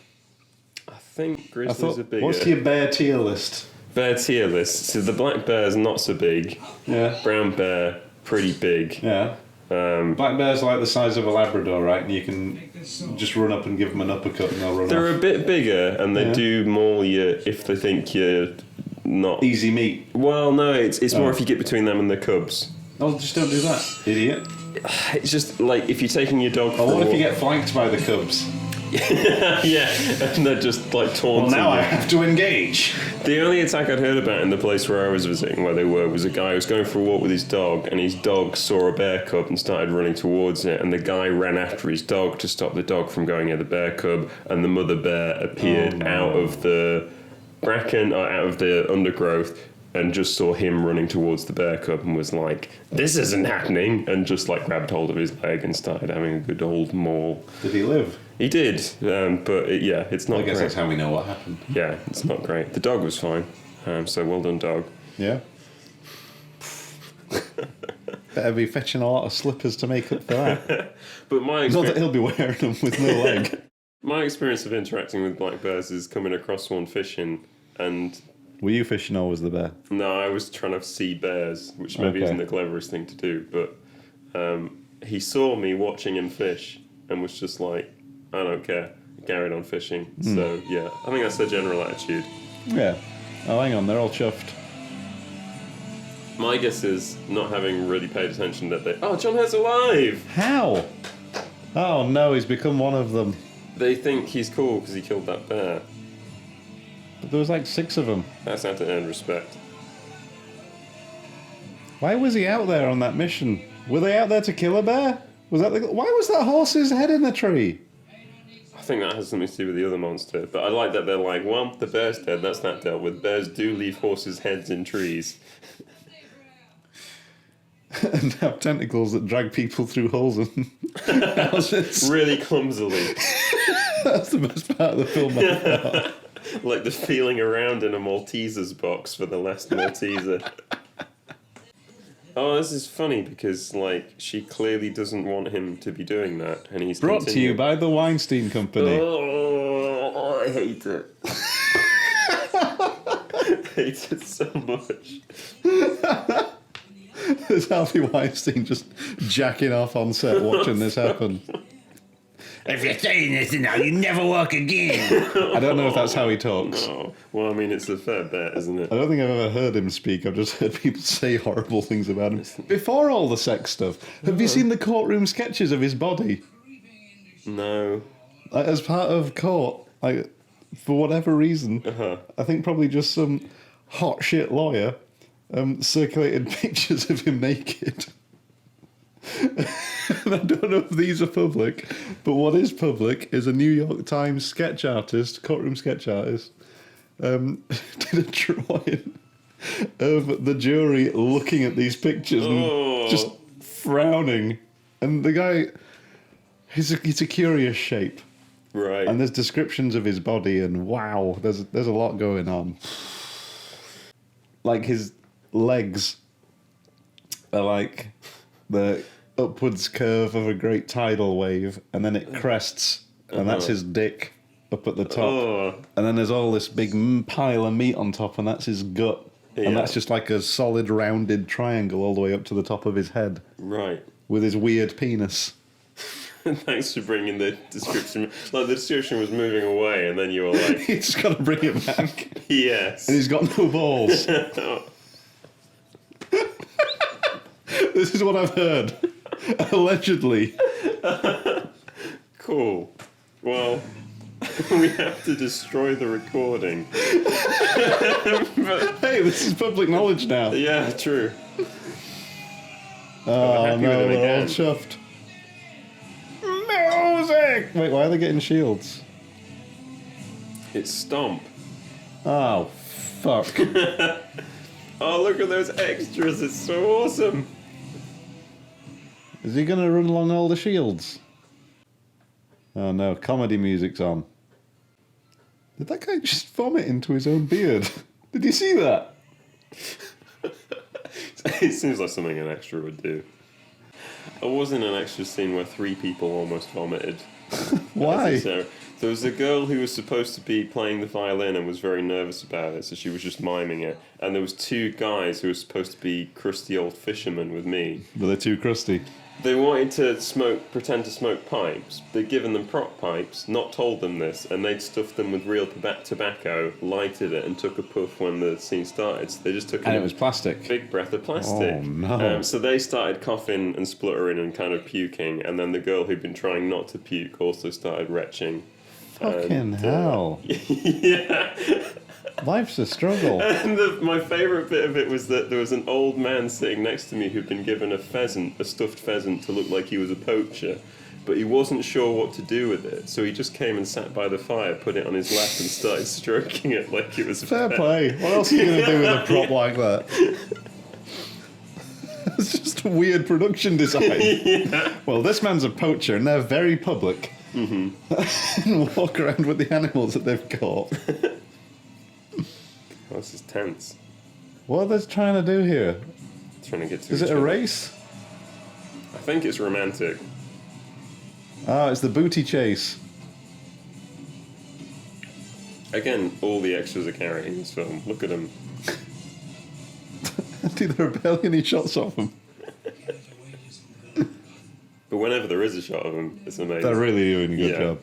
S2: I think
S1: I
S2: grizzlies
S1: thought,
S2: are bigger.
S1: what's your bear tier list?
S2: Bear tier list. So the black bear's not so big.
S1: Yeah.
S2: Brown bear, pretty big.
S1: Yeah. Black bears are like the size of a Labrador, right? And you can just run up and give them an uppercut and they'll run
S2: They're
S1: off.
S2: a bit bigger, and they
S1: Yeah.
S2: do maul you if they think you're not.
S1: Easy meat.
S2: Well, no, it's more
S1: Oh.
S2: if you get between them and the cubs.
S1: Oh, just don't do that, idiot.
S2: It's just like if you're taking your dog.
S1: Oh,
S2: for
S1: what
S2: a
S1: if you
S2: walk-
S1: get flanked by the cubs?
S2: Yeah, and they're just like
S1: Well,
S2: taunting
S1: now I
S2: you.
S1: have to engage.
S2: The only attack I'd heard about in the place where I was visiting, where they were, was a guy who was going for a walk with his dog, and his dog saw a bear cub and started running towards it, and the guy ran after his dog to stop the dog from going near the bear cub, and the mother bear appeared out of the bracken, or out of the undergrowth, and just saw him running towards the bear cub and was like, "This isn't happening," and just like grabbed hold of his leg and started having a good old maul.
S1: Did he live?
S2: He did, but it's not
S1: I guess
S2: great.
S1: that's how we know what happened.
S2: Yeah, it's not great. The dog was fine, so well done, dog.
S1: Yeah. Better be fetching a lot of slippers to make up for that.
S2: But my
S1: Not that
S2: experience,
S1: he'll be wearing them with no leg.
S2: my experience of interacting with black bears is coming across one fishing, and
S1: Were you fishing or was the bear?
S2: no, I was trying to see bears, which maybe
S1: Okay.
S2: isn't the cleverest thing to do, but he saw me watching him fish and was just like, I don't care, carried on fishing. So yeah, I think that's their general attitude.
S1: Yeah. Oh, hang on, they're all chuffed.
S2: My guess is not having really paid attention that they, oh, John Head's alive!
S1: How? Oh no, he's become one of them.
S2: They think he's cool because he killed that bear.
S1: But there was like 6 of them.
S2: That's how to earn respect.
S1: Why was he out there on that mission? Were they out there to kill a bear? Was that why was that horse's head in the tree?
S2: I think that has something to do with the other monster, but I like that they're like, well, the bear's dead, that's that dealt with. Bears do leave horses' heads in trees.
S1: And have tentacles that drag people through holes in houses.
S2: Really clumsily.
S1: That's the best part of the film. I thought.
S2: Like the feeling around in a Malteser's box for the last Malteser. Oh, this is funny because, like, she clearly doesn't want him to be doing that, and he's
S1: Brought to you by the Weinstein Company.
S2: Oh, I hate it. I hate it so much.
S1: There's Harvey Weinstein just jacking off on set watching this happen.
S5: If you're saying this now, you never walk again.
S1: I don't know if that's how he talks.
S2: No. Well, I mean, it's a fair bet, isn't it?
S1: I don't think I've ever heard him speak. I've just heard people say horrible things about him. Before all the sex stuff, have you seen the courtroom sketches of his body?
S2: No.
S1: Like, as part of court, like, for whatever reason, I think probably just some hot shit lawyer circulated pictures of him naked. And I don't know if these are public, but what is public is a New York Times sketch artist, courtroom sketch artist, did a drawing of the jury looking at these pictures and just frowning. And the guy, he's a curious shape.
S2: Right.
S1: And there's descriptions of his body, and wow, there's a lot going on. Like, his legs are like the upwards curve of a great tidal wave, and then it crests, and that's his dick up at the top. And then there's all this big pile of meat on top, and that's his gut.
S2: Yeah.
S1: And that's just like a solid rounded triangle all the way up to the top of his head.
S2: Right.
S1: With his weird penis.
S2: Thanks for bringing the description. Like, the description was moving away, and then you were like...
S1: He's just got to bring it back.
S2: Yes.
S1: And he's got no balls. This is what I've heard. Allegedly.
S2: Cool. Well, we have to destroy the recording.
S1: Hey, this is public knowledge now.
S2: Yeah, true.
S1: Oh
S2: happy
S1: no,
S2: with him
S1: they're all
S2: again.
S1: chuffed. Music! Wait, why are they getting shields?
S2: It's Stomp.
S1: Oh, fuck.
S2: Oh, look at those extras. It's so awesome.
S1: Is he going to run along all the shields? Oh no, comedy music's on. Did that guy just vomit into his own beard? Did you see that?
S2: It seems like something an extra would do. I was in an extra scene where 3 people almost vomited.
S1: Why?
S2: So there was a girl who was supposed to be playing the violin and was very nervous about it, so she was just miming it. And there was 2 guys who were supposed to be crusty old fishermen with me.
S1: But they're too crusty.
S2: They wanted to pretend to smoke pipes. They'd given them prop pipes, not told them this, and they'd stuffed them with real tobacco, lighted it, and took a puff when the scene started. So they just took
S1: And
S2: a
S1: it was plastic.
S2: big breath of plastic.
S1: Oh, no.
S2: So they started coughing and spluttering and kind of puking, and then the girl who'd been trying not to puke also started retching.
S1: Fucking hell.
S2: Yeah.
S1: Life's a struggle.
S2: And my favourite bit of it was that there was an old man sitting next to me who'd been given a stuffed pheasant, to look like he was a poacher, but he wasn't sure what to do with it, so he just came and sat by the fire, put it on his lap, and started stroking it like it was a
S1: Fair
S2: pet.
S1: play. What else are you going to do with a prop like that? It's just a weird production design.
S2: Yeah.
S1: Well, this man's a poacher, and they're very public. Mm-hmm. And walk around with the animals that they've caught.
S2: Oh, this is tense.
S1: What are they trying to do here?
S2: Trying to get to
S1: Is
S2: each
S1: it a
S2: other.
S1: race?
S2: I think it's romantic.
S1: Ah, it's the booty chase.
S2: Again, all the extras are carrying this film. Look at them.
S1: Dude, there are barely any shots of them.
S2: But whenever there is a shot of them, it's amazing.
S1: They're really doing a good
S2: Yeah.
S1: job.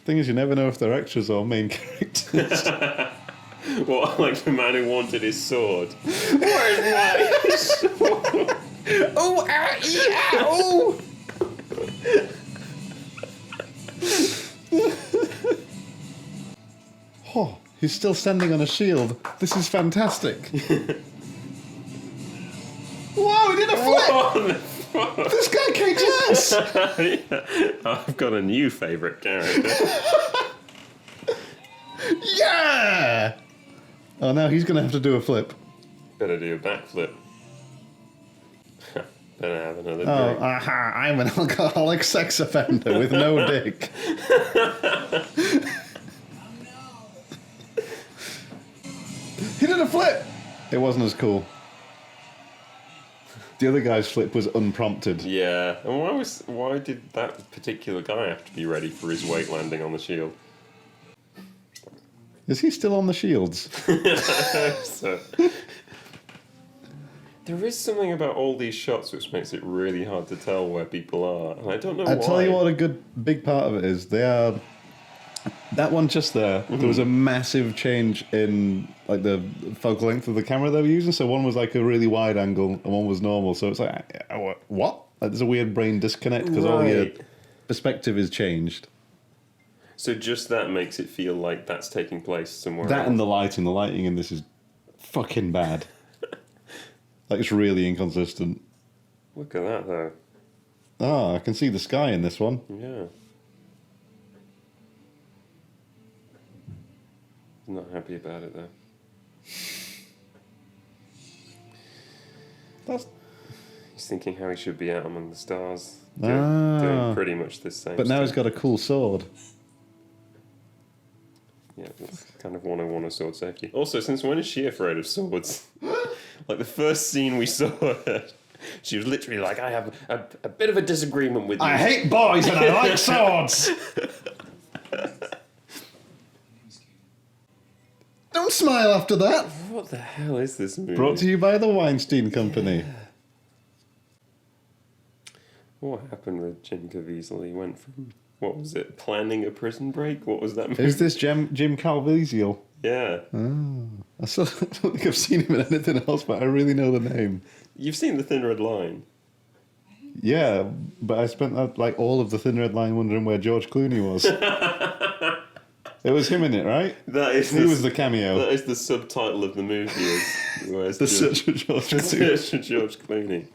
S1: Thing is, you never know if they're extras or main characters.
S2: What, like the man who wanted his sword? Where's my sword?
S1: Oh, ow, Oh, he's still standing on a shield. This is fantastic. Whoa, he did a flip!
S2: Oh,
S1: This guy kicks ass!
S2: I've got a new favourite character.
S1: Yeah! Oh, now he's going to have to do a flip.
S2: Better do a backflip. Better have another
S1: Oh,
S2: drink.
S1: aha, I'm an alcoholic sex offender with no dick. He did a flip! It wasn't as cool. The other guy's flip was unprompted.
S2: Yeah, and why did that particular guy have to be ready for his weight landing on the shield?
S1: Is he still on the shields?
S2: So, there is something about all these shots which makes it really hard to tell where people are, and I don't know why.
S1: I tell you what, a good big part of it is they are. That one just there. There was a massive change in like the focal length of the camera they were using. So one was like a really wide angle, and one was normal. So it's like, what? Like, there's a weird brain disconnect because all your perspective is changed.
S2: So just that makes it feel like that's taking place somewhere
S1: That
S2: else.
S1: and the lighting in this is fucking bad. Like, it's really inconsistent.
S2: Look at that, though.
S1: Oh, I can see the sky in this one.
S2: Yeah. Not happy about it, though.
S1: That's.
S2: He's thinking how he should be out among the stars.
S1: Ah.
S2: Doing pretty much the same
S1: But now he's
S2: stuff.
S1: got a cool sword.
S2: Yeah, that's kind of 101 of sword safety. Also, since when is she afraid of swords? Like, the first scene we saw her, she was literally like, I have a bit of a disagreement with you.
S1: I hate boys and I like swords! Don't smile after that!
S2: What the hell is this movie?
S1: Brought to you by the Weinstein Company.
S2: What happened with Jim Caviezel? He went from, what was it, planning a prison break? What was that movie?
S1: Is this Jim Caviezel?
S2: Yeah.
S1: I don't think I've seen him in anything else, but I really know the name.
S2: You've seen The Thin Red Line.
S1: Yeah, but I spent like all of the Thin Red Line wondering where George Clooney was. It was him in it, right? He was the cameo.
S2: That is the subtitle of the movie. Where's
S1: The Search for George
S2: The
S1: Clooney.
S2: Search for George Clooney.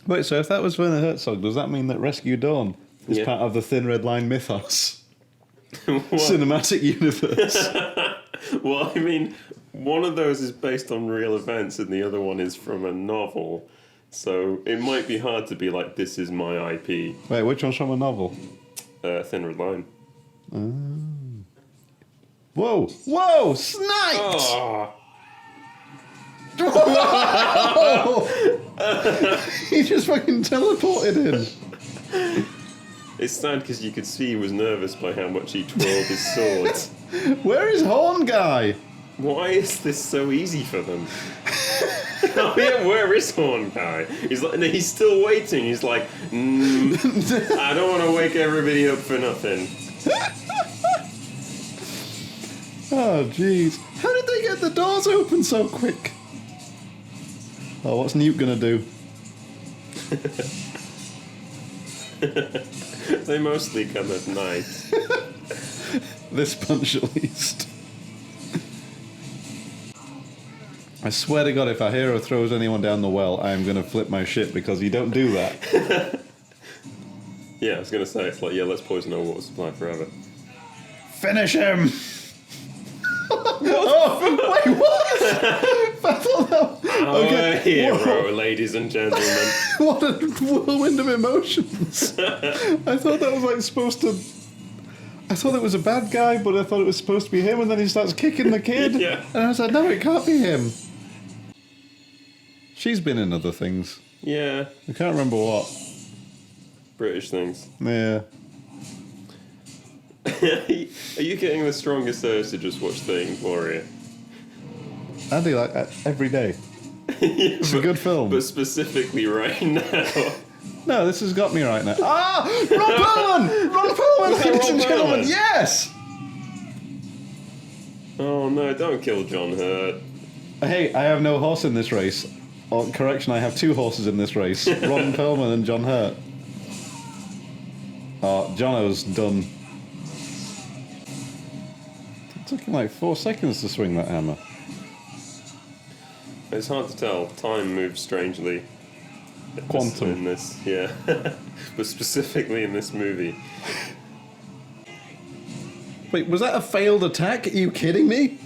S1: Wait, so if that was Werner Herzog, does that mean that Rescue Dawn is
S2: Yeah.
S1: part of the Thin Red Line mythos?
S2: What?
S1: Cinematic universe.
S2: Well, I mean, one of those is based on real events and the other one is from a novel. So it might be hard to be like, this is my IP.
S1: Wait, which one's from a novel?
S2: Thin Red Line.
S1: Whoa! Whoa! Sniped!
S2: Oh,
S1: He just fucking teleported in.
S2: it's sad because you could see he was nervous by how much he twirled his sword.
S1: Where is Horn Guy?
S2: Why is this so easy for them? Oh yeah, where is Horn Guy? He's like, he's still waiting. He's like, I don't want to wake everybody up for nothing.
S1: Oh, jeez. How did they get the doors open so quick? Oh, what's Newt gonna do?
S2: They mostly come at night.
S1: This bunch at least. I swear to God, if our hero throws anyone down the well, I am gonna flip my shit because you don't do that.
S2: Yeah, I was gonna say, it's like, yeah, let's poison our water supply forever.
S1: Finish him! Oh, wait, what? I thought that...
S2: Our hero, ladies and gentlemen.
S1: What a whirlwind of emotions. I thought that was like supposed to... I thought it was a bad guy, but I thought it was supposed to be him, and then he starts kicking the kid.
S2: Yeah.
S1: And I was like, no, it can't be him. She's been in other things.
S2: Yeah,
S1: I can't remember what.
S2: British things.
S1: Yeah.
S2: Are you getting the strongest urge to just watch The Warrior?
S1: I do like that every day. It's a good film.
S2: But specifically right now.
S1: No, this has got me right now. Ah! Ron Perlman! Ron Perlman,
S2: Was that
S1: ladies and
S2: Ron
S1: gentlemen!
S2: Perlman?
S1: Yes!
S2: Oh no, don't kill John Hurt.
S1: Hey, I have no horse in this race. Or, correction, I have two horses in this race. Ron Perlman and John Hurt. Oh, Jono's done. It took him like 4 seconds to swing that hammer.
S2: It's hard to tell. Time moves strangely.
S1: Quantum.
S2: In this, yeah. But specifically in this movie.
S1: Wait, was that a failed attack? Are you kidding me?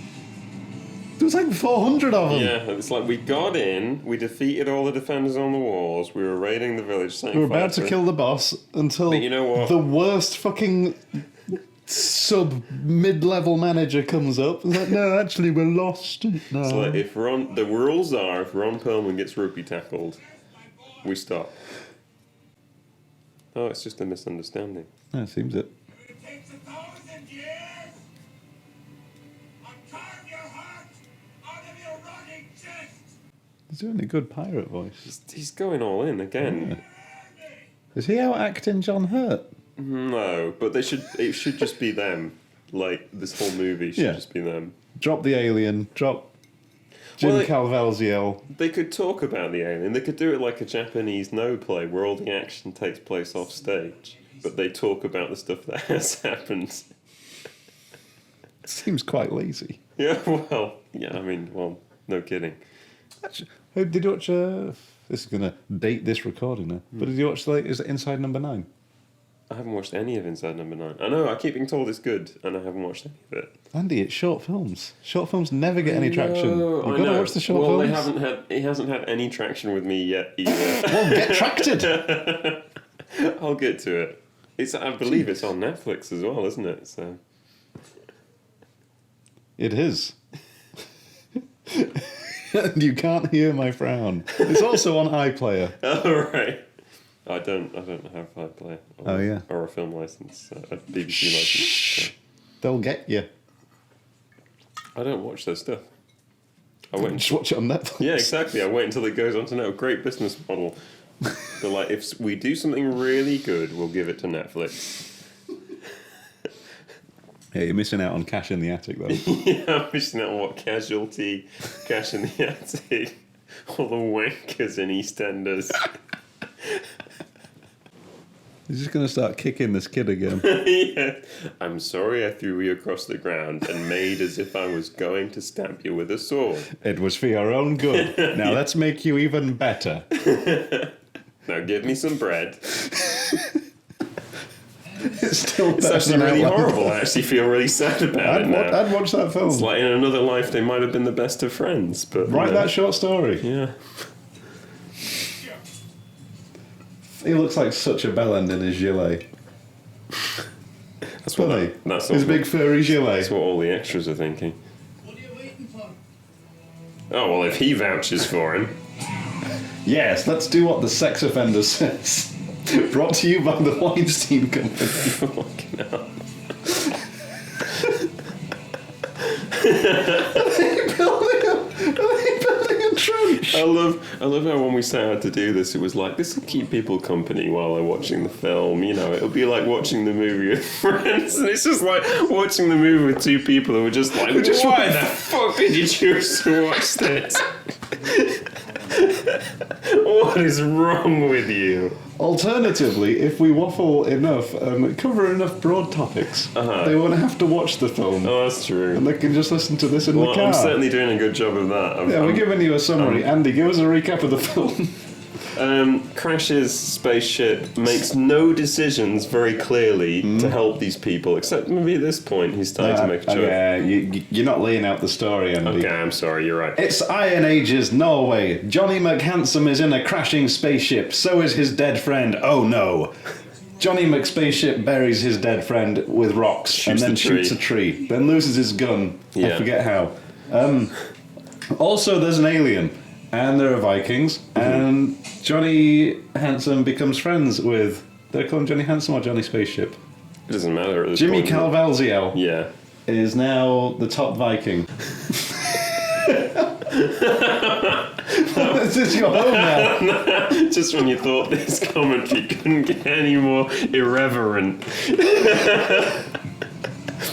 S1: There was like 400 of them.
S2: Yeah, it's like we got in, we defeated all the defenders on the walls, we were raiding the village, setting
S1: We were
S2: fire
S1: about to kill the boss until
S2: But you know what?
S1: the worst fucking mid-level manager comes up. It's like, no, actually, we're lost. No.
S2: It's like if the rules are if Ron Perlman gets rugby tackled, we stop. Oh, it's just a misunderstanding.
S1: That seems it.
S4: It takes 1,000 years. I'll carve your heart out of your rotting chest.
S1: He's doing a good pirate voice.
S2: He's going all in again.
S1: Is he out acting John Hurt?
S2: No, but it should just be them. Like, this whole movie should just be them.
S1: Drop the alien, drop Jim Caviezel.
S2: They could talk about the alien. They could do it like a Japanese no play where all the action takes place off stage, but they talk about the stuff that has happened.
S1: Seems quite lazy.
S2: Yeah, no kidding.
S1: Actually, did you watch? This is gonna date this recording now. But did you watch is it Inside Number 9?
S2: I haven't watched any of Inside Number 9. I know, I keep being told it's good, and I haven't watched any of it.
S1: Andy, it's short films. Short films never get any traction. You've
S2: I
S1: got
S2: know.
S1: to watch the short films.
S2: He hasn't had any traction with me yet either.
S1: Well, get tracted.
S2: I'll get to it. I believe it's on Netflix as well, isn't it? So
S1: It is. You can't hear my frown. It's also on iPlayer.
S2: Oh right. I don't have iPlayer. Or a film license, a BBC license. So.
S1: They'll get you.
S2: I don't watch their stuff.
S1: Just watch it on Netflix.
S2: Yeah, exactly. I wait until it goes on to Netflix. Great business model. They're like, if we do something really good, we'll give it to Netflix.
S1: Yeah, you're missing out on Cash in the Attic, though.
S2: Yeah, I'm missing out on what Casualty, Cash in the Attic, all the wankers in EastEnders.
S1: He's just going to start kicking this kid again.
S2: Yeah. I'm sorry I threw you across the ground and made as if I was going to stab you with a sword.
S1: It was for your own good. Now let's make you even better.
S2: Now give me some bread.
S1: It's still
S2: It's actually really horrible. I actually feel really sad about it now.
S1: I'd watch that film.
S2: It's like in another life they might have been the best of friends. But
S1: Write that short story.
S2: Yeah.
S1: He looks like such a bellend in his gilet.
S2: That's what
S1: His big furry gilet.
S2: That's what all the extras are thinking.
S4: What are you waiting for?
S2: Oh, well, if he vouches for him.
S1: Yes, let's do what the sex offender says. Brought to you by the Weinstein Company.
S2: Fucking hell.
S1: Are they building a trench?
S2: I love how when we set out to do this, it was like, this will keep people company while they're watching the film. You know, it'll be like watching the movie with friends, and it's just like watching the movie with two people who are just like, why the fuck did you choose to watch this? What is wrong with you?
S1: Alternatively, if we waffle enough and cover enough broad topics, they won't have to watch the film.
S2: Oh, that's true.
S1: And they can just listen to this in the car.
S2: I'm certainly doing a good job of that.
S1: We're giving you a summary. Andy, give us a recap of the film.
S2: Crashes spaceship, makes no decisions very clearly to help these people, except maybe at this point he's starting to make a choice.
S1: Yeah, you're not laying out the story, Andy.
S2: Okay, I'm sorry, you're right.
S1: It's Iron Ages, Norway. Johnny McHandsome is in a crashing spaceship. So is his dead friend. Oh no. Johnny McSpaceship buries his dead friend with rocks and then shoots a tree. Then loses his gun. I forget how. Also, there's an alien. And there are Vikings. And Johnny Handsome becomes friends with... Did I call him Johnny Handsome or Johnny Spaceship?
S2: It doesn't matter at this
S1: Jimmy
S2: point.
S1: Caviezel.
S2: Yeah.
S1: Is now the top Viking. This is your home now.
S2: Just when you thought this commentary couldn't get any more irreverent.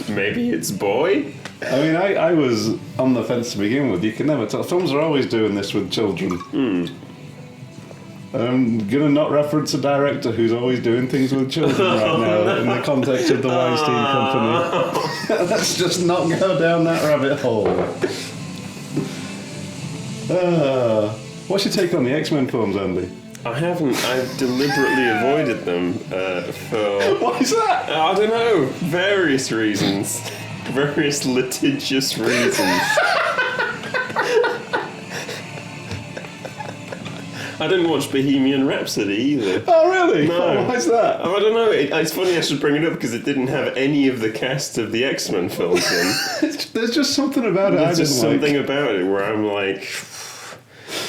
S2: Maybe it's boy?
S1: I mean, I was on the fence to begin with. You can never tell. Films are always doing this with children. I'm going to not reference a director who's always doing things with children right now in the context of the Weinstein Company. Let's just not go down that rabbit hole. What's your take on the X-Men films, Andy?
S2: I haven't. I've deliberately avoided them for...
S1: Why is that?
S2: I don't know. Various reasons. Various litigious reasons. I didn't watch Bohemian Rhapsody either.
S1: Oh, really?
S2: No.
S1: Oh, why's that?
S2: I don't know. It's funny I should bring it up because it didn't have any of the cast of the X-Men films in.
S1: There's just something about it
S2: There's
S1: I
S2: just
S1: didn't
S2: something
S1: like.
S2: about it where I'm like,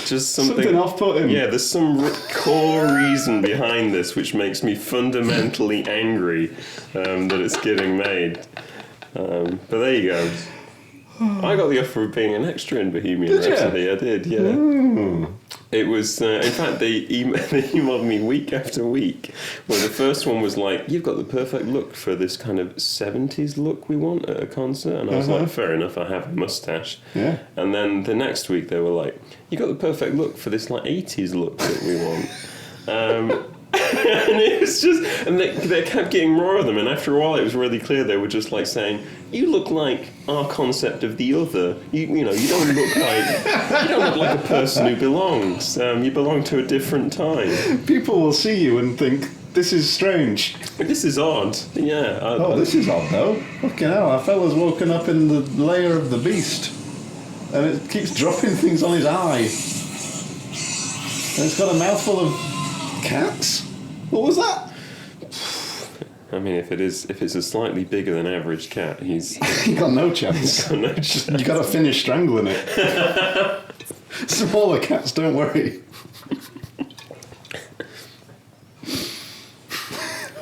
S2: just something
S1: off-putting.
S2: Yeah, there's some core reason behind this which makes me fundamentally angry that it's getting made. But there you go. I got the offer of being an extra in Bohemian
S1: Did you?
S2: Rhapsody. I did, yeah.
S1: Mm.
S2: It was, in fact, they emailed me week after week. Where the first one was like, "You've got the perfect look for this kind of 70s look we want at a concert," and I was like, "Fair enough, I have a mustache."
S1: Yeah.
S2: And then the next week they were like, "You got the perfect look for this like 80s look that we want." And it was just, and they kept getting more of them, and after a while it was really clear they were just like saying, "You look like our concept of the other. You know, you don't look like a person who belongs. You belong to a different time.
S1: People will see you and think, this is strange.
S2: This is odd." Yeah.
S1: Oh, this is odd though. Fucking hell, our fella's woken up in the lair of the beast. And it keeps dropping things on his eye. And it's got a mouthful of cats? What was that?
S2: I mean, if it's a slightly bigger than average cat, he's
S1: You got no chance.
S2: got no chance.
S1: You gotta finish strangling it. Smaller cats, don't worry.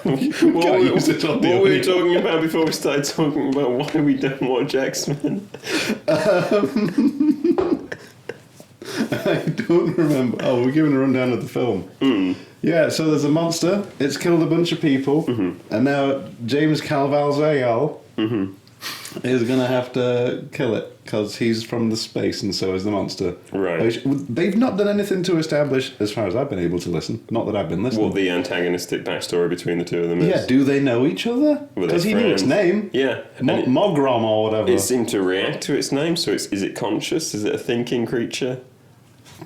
S2: What were we talking about before we started talking about why we don't watch X-Men?
S1: I don't remember. Oh, we're giving a rundown of the film. Yeah, so there's a monster. It's killed a bunch of people, and now James Calvalzale is going to have to kill it because he's from the space, and so is the monster.
S2: Right.
S1: Which, they've not done anything to establish, as far as I've been able to listen. Not that I've been listening.
S2: What the antagonistic backstory between the two of them is.
S1: Yeah, do they know each other?
S2: Were they
S1: Because he knew its
S2: friends?
S1: name.
S2: Yeah. And
S1: Mogrom or whatever.
S2: it seemed to react to its name, so is it conscious? Is it a thinking creature?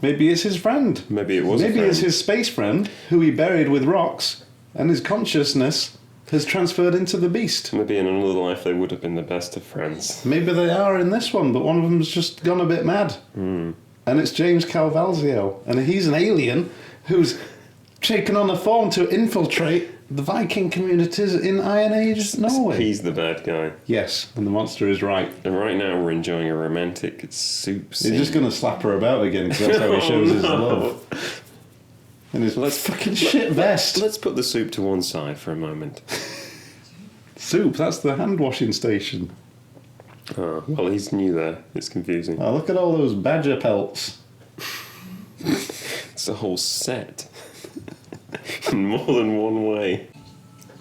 S1: Maybe it's his friend.
S2: Maybe it was a
S1: Maybe
S2: friend.
S1: it's his space friend, who he buried with rocks, and his consciousness has transferred into the beast.
S2: Maybe in another life they would have been the best of friends.
S1: Maybe they are in this one, but one of them's just gone a bit mad. And it's James Calvalzio, and he's an alien who's taken on a form to infiltrate the Viking communities in Iron Age Norway.
S2: He's the bad guy.
S1: Yes, and the monster is right.
S2: And right now we're enjoying a romantic soup scene.
S1: He's just going to slap her about again, because that's how he shows his love. In his fucking shit vest.
S2: Let's put the soup to one side for a moment.
S1: Soup, that's the hand washing station.
S2: Oh, well, he's new there. It's confusing.
S1: Oh, look at all those badger pelts.
S2: It's a whole set. In more than one way.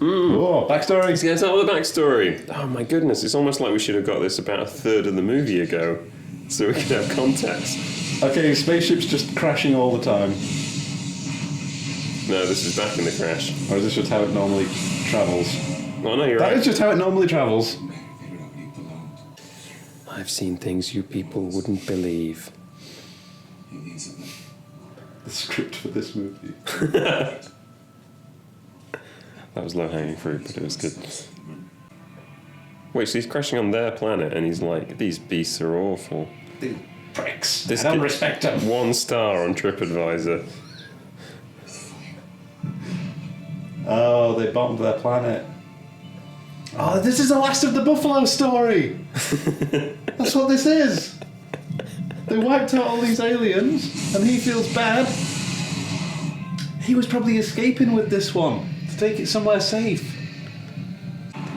S1: Oh, backstory.
S2: Let's get out the backstory. Oh my goodness, it's almost like we should have got this about a third of the movie ago, so we could have context.
S1: Okay, spaceship's just crashing all the time.
S2: No, this is back in the crash.
S1: Or is this just how it normally travels?
S2: Oh no, you're
S1: That
S2: right.
S1: is just how it normally travels.
S2: I've seen things you people wouldn't believe.
S1: The script for this movie.
S2: That was low-hanging fruit, but it was good. Wait, so he's crashing on their planet, and he's like, "These beasts are awful."
S1: These pricks.
S2: This
S1: I don't
S2: kid-
S1: respect them.
S2: 1 star on TripAdvisor.
S1: Oh, they bombed their planet. Oh, this is the last of the Buffalo story. That's what this is. They wiped out all these aliens, and he feels bad. He was probably escaping with this one to take it somewhere safe.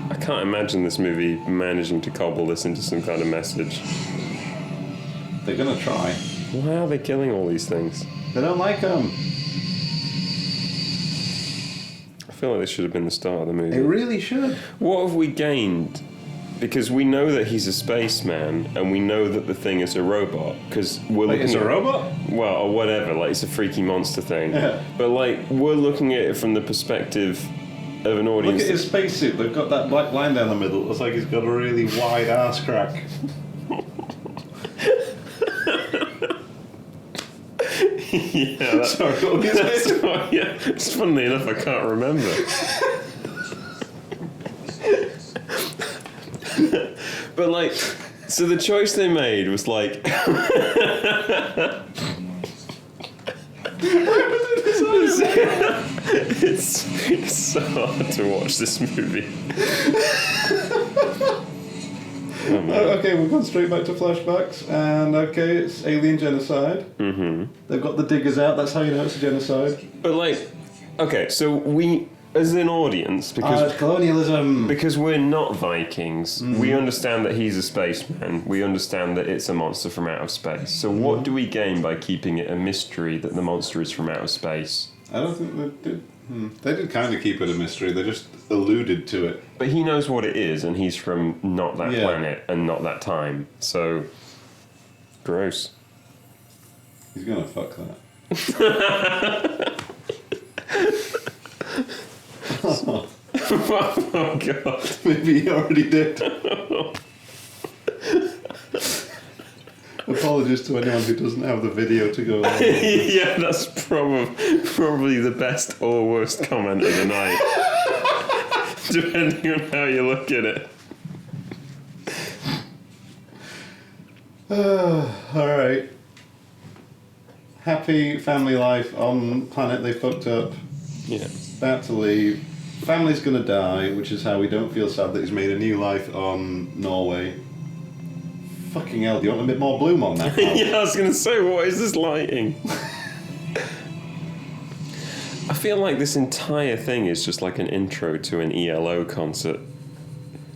S2: I can't imagine this movie managing to cobble this into some kind of message.
S1: They're gonna try.
S2: Why are they killing all these things?
S1: They don't like them.
S2: I feel like this should have been the start of the movie.
S1: It really should.
S2: What have we gained? Because we know that he's a spaceman, and we know that the thing is a robot. Because we're
S1: Like,
S2: looking
S1: it's a
S2: at,
S1: robot?
S2: well, or whatever. Like it's a freaky monster thing.
S1: Yeah.
S2: But like we're looking at it from the perspective of an
S1: Look
S2: audience.
S1: at his spacesuit. They've got that black line down the middle. It looks like he's got a really wide ass crack.
S2: Yeah, that's,
S1: Sorry, what was
S2: that's
S1: it?
S2: what, yeah. It's funnily enough I can't remember. But like, so the choice they made was like, It's so hard to watch this movie. Oh, man.
S1: Okay, we've gone straight back to flashbacks, and okay, it's alien genocide.
S2: Mm-hmm.
S1: They've got the diggers out, that's how you know it's a genocide.
S2: But like, okay, so we, as an audience,
S1: It's colonialism.
S2: because we're not Vikings, we understand that he's a spaceman. We understand that it's a monster from outer space. So what do we gain by keeping it a mystery that the monster is from outer space?
S1: I don't think they did. They did kind of keep it a mystery, they just alluded to it.
S2: But he knows what it is, and he's from not that
S1: Yeah.
S2: planet and not that time. So, gross.
S1: He's gonna fuck that.
S2: Oh god.
S1: Maybe he already did. Apologies to anyone who doesn't have the video to go along.
S2: Yeah, that's probably the best or worst comment of the night. Depending on how you look at it.
S1: Alright. Happy family life on planet they fucked up.
S2: Yeah.
S1: About to leave. Family's gonna die, which is how we don't feel sad that he's made a new life on Norway. Fucking hell, do you want a bit more bloom on that? Pal?
S2: Yeah, I was going to say, what is this lighting? I feel like this entire thing is just like an intro to an ELO concert.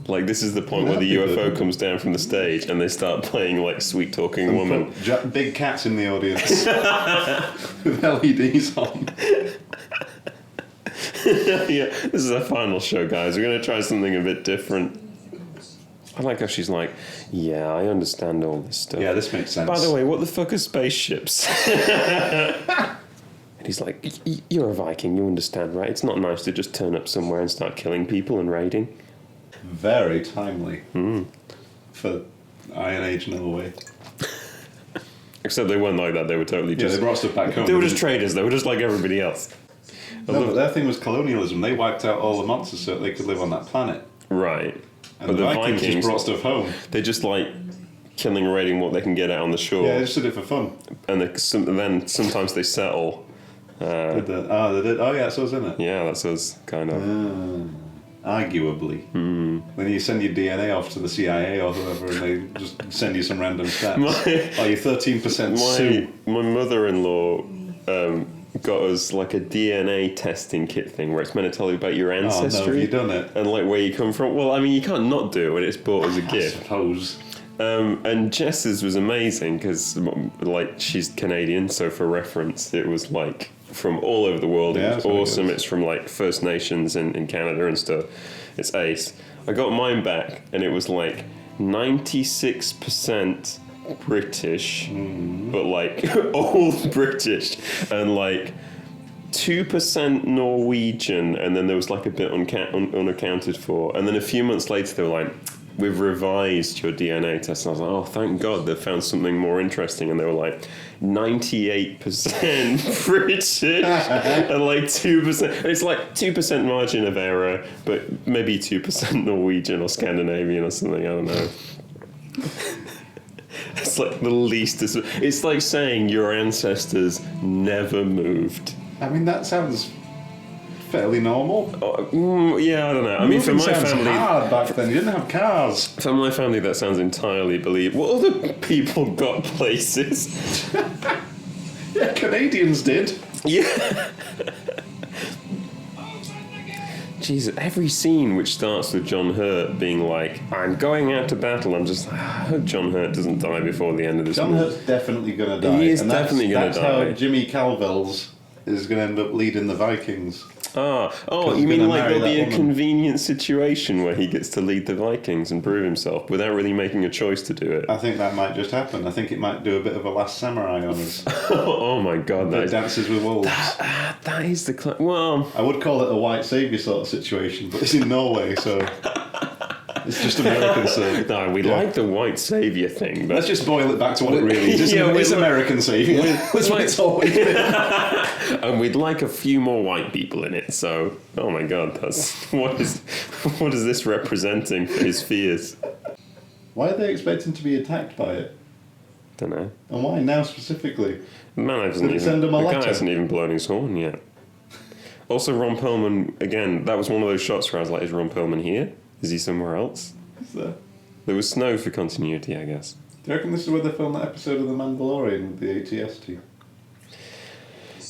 S2: Like, this is the point where the
S1: That'd be
S2: UFO
S1: good.
S2: comes down from the stage and they start playing, like, Sweet Talking
S1: And
S2: Woman.
S1: put big cats in the audience with LEDs on.
S2: Yeah, this is our final show, guys. We're going to try something a bit different. I like how she's like, yeah, I understand all this stuff.
S1: Yeah, this makes sense.
S2: By the way, what the fuck are spaceships? And he's like, you're a Viking, you understand, right? It's not nice to just turn up somewhere and start killing people and raiding.
S1: Very timely for Iron Age Norway.
S2: Except they weren't like that, they were totally
S1: Yeah,
S2: just...
S1: they brought stuff back home.
S2: They were just traders, they were just like everybody else.
S1: No, but their thing was colonialism. They wiped out all the monsters so they could live on that planet.
S2: Right.
S1: And
S2: But
S1: the
S2: the
S1: Vikings just
S2: Vikings,
S1: brought stuff home.
S2: they just like killing and raiding what they can get out on the shore.
S1: Yeah, they just did it for fun.
S2: And then sometimes they settle.
S1: Did they? Oh, they did. Oh, yeah, so it's in it.
S2: Yeah, that's us, kind of.
S1: Arguably. Then you send your DNA off to the CIA or whoever and they just send you some random stats. Oh, you're 13% Sioux.
S2: My mother-in-law got us like a DNA testing kit thing where it's meant to tell you about your
S1: Oh, no,
S2: ancestry.
S1: have you done it?
S2: And like where you come from. Well, I mean, you can't not do it when it's bought as a
S1: I
S2: gift.
S1: suppose.
S2: And Jess's was amazing because like she's Canadian, so for reference, it was like from all over the world.
S1: Yeah,
S2: It was
S1: that's what it
S2: awesome.
S1: is.
S2: It's from like First Nations in Canada and stuff. It's ace. I got mine back and it was like 96% British, but like old British, and like 2% Norwegian, and then there was like a bit unaccounted for. And then a few months later, they were like, we've revised your DNA test. And I was like, oh, thank God they've found something more interesting. And they were like, 98% British and like 2%. It's like 2% margin of error, but maybe 2% Norwegian or Scandinavian or something. I don't know. It's like the least. It's like saying your ancestors never moved.
S1: I mean, that sounds fairly normal.
S2: Yeah, I don't know. I mean, for
S1: Moving
S2: my
S1: sounds
S2: family,
S1: hard back then. You didn't have cars.
S2: for my family, that sounds entirely believable. Well, other people got places.
S1: Yeah, Canadians did.
S2: Yeah. Jesus, every scene which starts with John Hurt being like, I'm going out to battle, I'm just like, I hope John Hurt doesn't die before the end of this
S1: John
S2: movie.
S1: Hurt's definitely going to die.
S2: He is
S1: and
S2: definitely gonna
S1: that's
S2: die.
S1: how Jimmy Calville's is going to end up leading the Vikings.
S2: Oh,
S1: he's
S2: you mean
S1: gonna
S2: like
S1: marry
S2: there'll be
S1: that
S2: a
S1: woman.
S2: convenient situation where he gets to lead the Vikings and prove himself without really making a choice to do it?
S1: I think that might just happen. I think it might do a bit of a Last Samurai on us.
S2: Oh my god,
S1: That Dances with Wolves.
S2: that is the... Well...
S1: I would call it a white saviour sort of situation, but it's in Norway, so it's just American saviour.
S2: No, we
S1: Yeah.
S2: like the white saviour thing, but...
S1: Let's just boil it back to what it really is.
S2: Yeah,
S1: It's
S2: we'd
S1: American saviour. That's what it's always been.
S2: And we'd like a few more white people in it, so... Oh my god, that's... What is this representing for his fears?
S1: Why are they expecting to be attacked by it?
S2: Don't know.
S1: And why now specifically?
S2: The man hasn't
S1: Did he
S2: even,
S1: send him a
S2: the guy
S1: letter?
S2: hasn't even blown his horn yet. Also, Ron Perlman, again, that was one of those shots where I was like, is Ron Perlman here? Is he somewhere else?
S1: Is there?
S2: There was snow for continuity, I guess.
S1: Do you reckon this is where they filmed that episode of The Mandalorian with the ATST?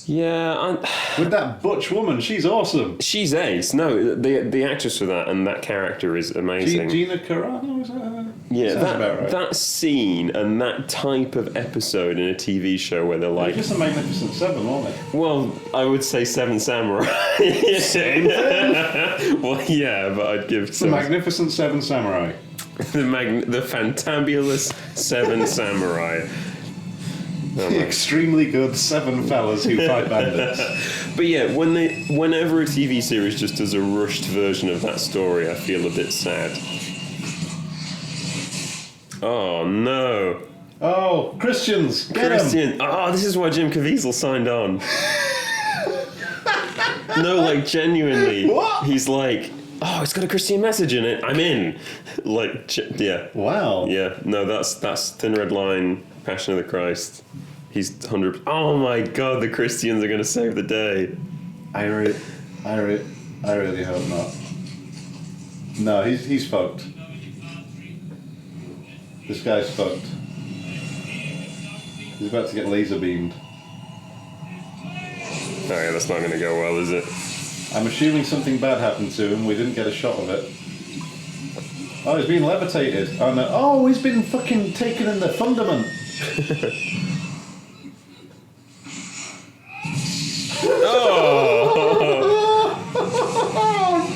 S2: Yeah,
S1: With that butch woman, she's awesome.
S2: she's ace. No, the actress for that and that character is amazing.
S1: Gina Carano, is that her?
S2: Yeah,
S1: Sounds about right.
S2: that scene and that type of episode in a TV show where they're
S1: It
S2: like,
S1: was just a Magnificent Seven, wasn't it?
S2: well, I would say Seven Samurai.
S1: Same thing.
S2: Well, yeah, but I'd give
S1: The Magnificent Seven Samurai.
S2: the fantabulous Seven Samurai.
S1: The extremely good seven fellas who fight bandits.
S2: But yeah, whenever a TV series just does a rushed version of that story, I feel a bit sad. Oh no.
S1: Oh, Christians! Get 'em.
S2: Christian. Oh, this is why Jim Caviezel signed on. No, like genuinely.
S1: What?
S2: He's like, oh, it's got a Christian message in it. I'm in. Like, yeah.
S1: Wow.
S2: Yeah. No, that's Thin Red Line, Passion of the Christ. He's 100. Oh my God, the Christians are going to save the day.
S1: I really hope not. No, he's fucked. This guy's fucked. He's about to get laser beamed.
S2: Oh yeah, that's not going to go well, is it?
S1: I'm assuming something bad happened to him. We didn't get a shot of it. Oh, he's been levitated. Oh no! Oh, he's been fucking taken in the fundament. Oh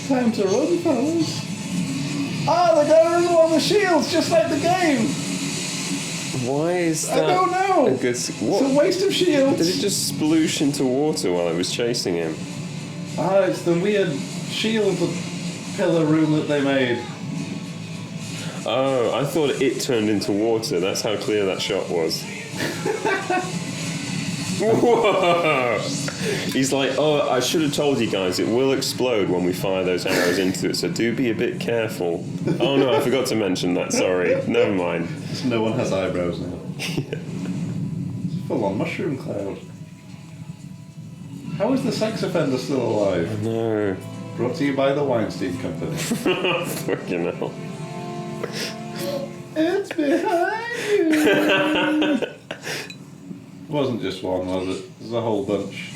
S1: no! Time to run, fellas. Oh, they got rid of all the shields, just like the game.
S2: Why is that?
S1: I don't know.
S2: A good, what?
S1: It's a waste of shields.
S2: Did it just sploosh into water while it was chasing him?
S1: Ah, it's the weird shield pillar room that they made.
S2: Oh, I thought it turned into water. That's how clear that shot was. Whoa! He's like, oh, I should have told you guys, it will explode when we fire those arrows into it, so do be a bit careful. Oh no, I forgot to mention that, sorry. Never mind.
S1: No one has eyebrows now. It's a full-on mushroom cloud. How is the sex offender still alive?
S2: No.
S1: Brought to you by the Weinstein Company.
S2: Fucking hell.
S1: It's behind you. Wasn't just one, was it? There's a whole bunch.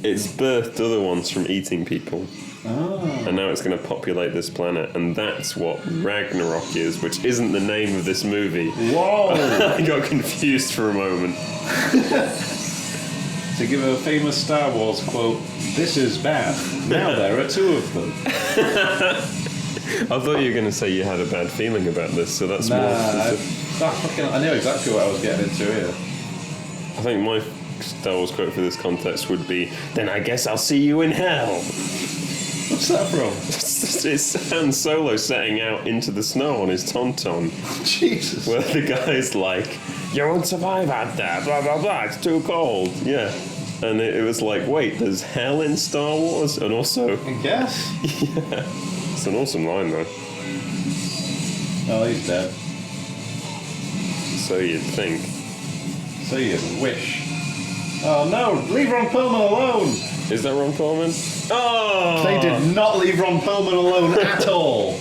S2: It's birthed other ones from eating people.
S1: Ah.
S2: And now it's going to populate this planet, and that's what Ragnarok is, which isn't the name of this movie.
S1: Whoa!
S2: I got confused for a moment.
S1: To give a famous Star Wars quote, "This is bad. Now there are two of them."
S2: I thought you were going to say you had a bad feeling about this, so that's
S1: Nah,
S2: more.
S1: I knew exactly what I was getting into here.
S2: I think my Star Wars quote for this context would be, then I guess I'll see you in hell.
S1: What's that from?
S2: It's Han Solo setting out into the snow on his Tauntaun,
S1: Jesus.
S2: where the guy's like, you won't survive out there, blah, blah, blah, it's too cold. Yeah. And it was like, wait, there's hell in Star Wars? And also,
S1: I guess.
S2: yeah, it's an awesome line though.
S1: Oh, he's dead.
S2: So you'd think.
S1: So you wish. Oh no, leave Ron Perlman alone!
S2: Is that Ron Perlman? Oh!
S1: They did not leave Ron Perlman alone at all.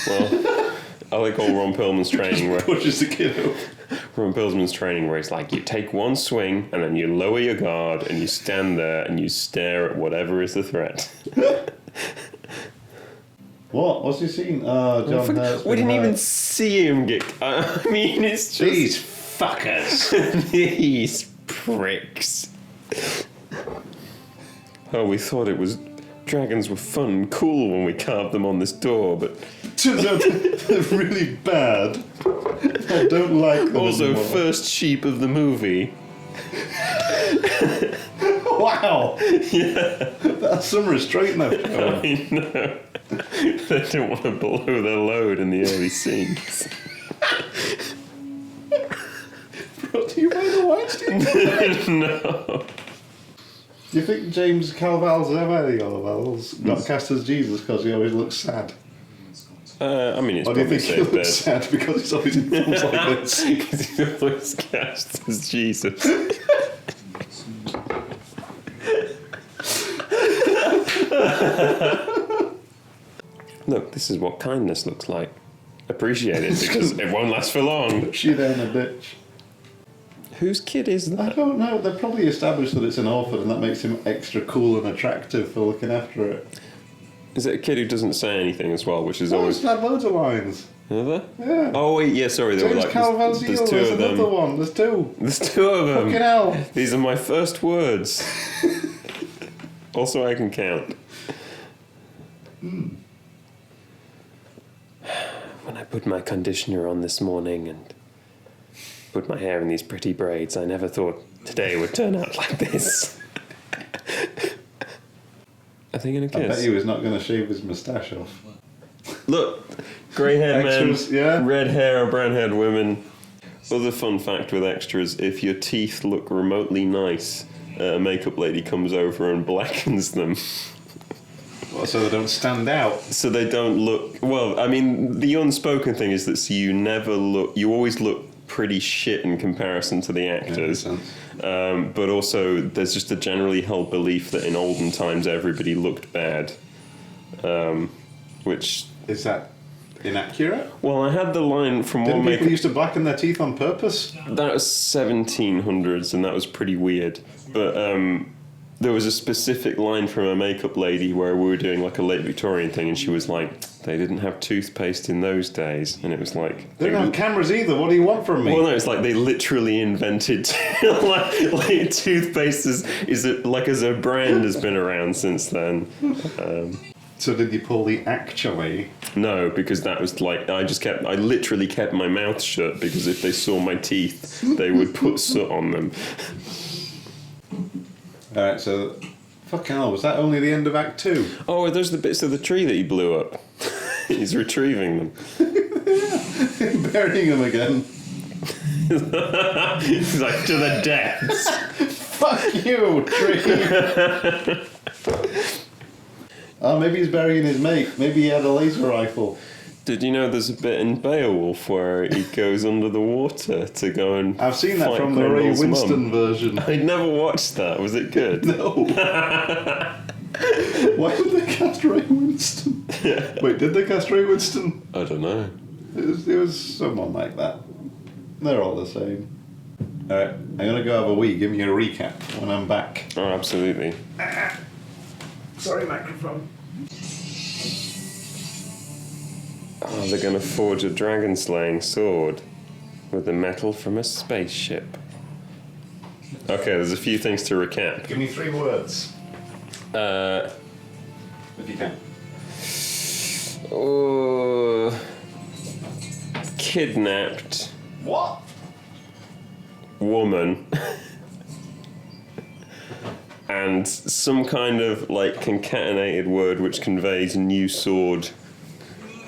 S2: Well, I like all Ron Perlman's training where
S1: Pushes the kid up.
S2: Ron Perlman's training where it's like you take one swing and then you lower your guard and you stand there and you stare at whatever is the threat.
S1: What? What's he seen? Oh, John Hurt's
S2: We
S1: been
S2: didn't even
S1: hurt.
S2: see him get. I mean, it's just
S1: These fuckers.
S2: these pricks. Oh, we thought it was dragons were fun and cool when we carved them on this door, but
S1: Turns out they're really bad. I don't like them
S2: also
S1: anymore.
S2: first sheep of the movie.
S1: Wow. Yeah. That's some restraint they've got.
S2: I know. They don't want to blow their load in the early scenes.
S1: Brought to you by the Weinstein Company.
S2: No.
S1: Do you think James Calval's got cast as Jesus because he always looks sad?
S2: I mean, it's
S1: Or do you
S2: probably
S1: think he
S2: safe
S1: looks
S2: bet.
S1: sad because he's always in films like this?
S2: Because he's always cast as Jesus. Look, this is what kindness looks like. Appreciate it, because it won't last for long.
S1: She there in a ditch.
S2: Whose kid is
S1: I
S2: that?
S1: don't know. They've probably established that it's an orphan, and that makes him extra cool and attractive for looking after it.
S2: Is it a kid who doesn't say anything as well, which is
S1: Oh,
S2: always...
S1: he's had loads of lines.
S2: Are there?
S1: Yeah.
S2: Oh, wait, yeah, sorry. There were
S1: James
S2: like...
S1: Calvin-Seal,
S2: There's two
S1: there's
S2: of
S1: another
S2: them.
S1: one. There's two.
S2: There's two of them.
S1: Fucking hell.
S2: These are my first words. Also, I can count. When I put my conditioner on this morning and put my hair in these pretty braids, I never thought today would turn out like this. Are they going to
S1: I
S2: kiss?
S1: bet he was not going to shave his moustache off.
S2: Look, grey-haired men,
S1: Extras, yeah.
S2: red hair or brown-haired women. Other fun fact with extras, if your teeth look remotely nice, a makeup lady comes over and blackens them.
S1: Well, so they don't stand out.
S2: So they don't look... Well, I mean, the unspoken thing is that you always look pretty shit in comparison to the actors.
S1: Yeah, makes
S2: But also, there's just a generally held belief that in olden times everybody looked bad. Which...
S1: Is that inaccurate?
S2: Well, I had the line from
S1: Didn't
S2: one
S1: people
S2: makeup...
S1: used to blacken their teeth on purpose?
S2: That was 1700s, and that was pretty weird. But there was a specific line from a makeup lady where we were doing like a late Victorian thing, and she was like, they didn't have toothpaste in those days. And it was like...
S1: They don't have cameras either. What do you want from me?
S2: Well, no, it's like they literally invented... like toothpaste is like as a brand has been around since then.
S1: So did you pull the actually?
S2: No, because that was like... I literally kept my mouth shut, because if they saw my teeth, they would put soot on them.
S1: Alright, so... Fucking hell, was that only the end of Act 2?
S2: Oh, are those the bits of the tree that he blew up? He's retrieving them.
S1: Burying them again.
S2: He's like, to the depths.
S1: Fuck you, tree! Oh, maybe he's burying his mate. Maybe he had a laser rifle.
S2: Did you know there's a bit in Beowulf where he goes under the water to go and
S1: I've seen that
S2: fight
S1: from the Ray
S2: Grendel's
S1: Winston
S2: mum?
S1: version.
S2: I'd never watched that. Was it good?
S1: No. Why did they cast Ray Winston? Wait, did they cast Ray Winston?
S2: I don't know.
S1: It was someone like that. They're all the same. Alright, I'm gonna go have a wee. Give me a recap when I'm back.
S2: Oh, absolutely.
S1: Sorry, microphone.
S2: Oh, they're going to forge a dragon-slaying sword with the metal from a spaceship. Okay, there's a few things to recap.
S1: Give me 3 words. If you can.
S2: Oh, kidnapped
S1: What?
S2: woman and some kind of like concatenated word which conveys new sword.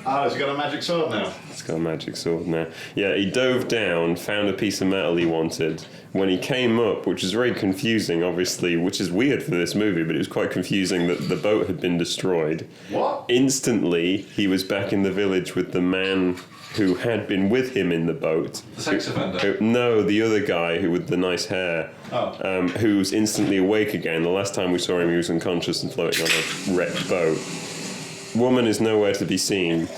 S1: Oh, has he got a magic sword now?
S2: It's got a magic sword now. Yeah, he dove down, found a piece of metal he wanted. When he came up, which is very confusing, obviously, which is weird for this movie, but it was quite confusing that the boat had been destroyed.
S1: What?
S2: Instantly, he was back in the village with the man who had been with him in the boat.
S1: The sex offender?
S2: No, the other guy who with the nice hair.
S1: Oh.
S2: Who's instantly awake again. The last time we saw him, he was unconscious and floating on a wrecked boat. Woman is nowhere to be seen.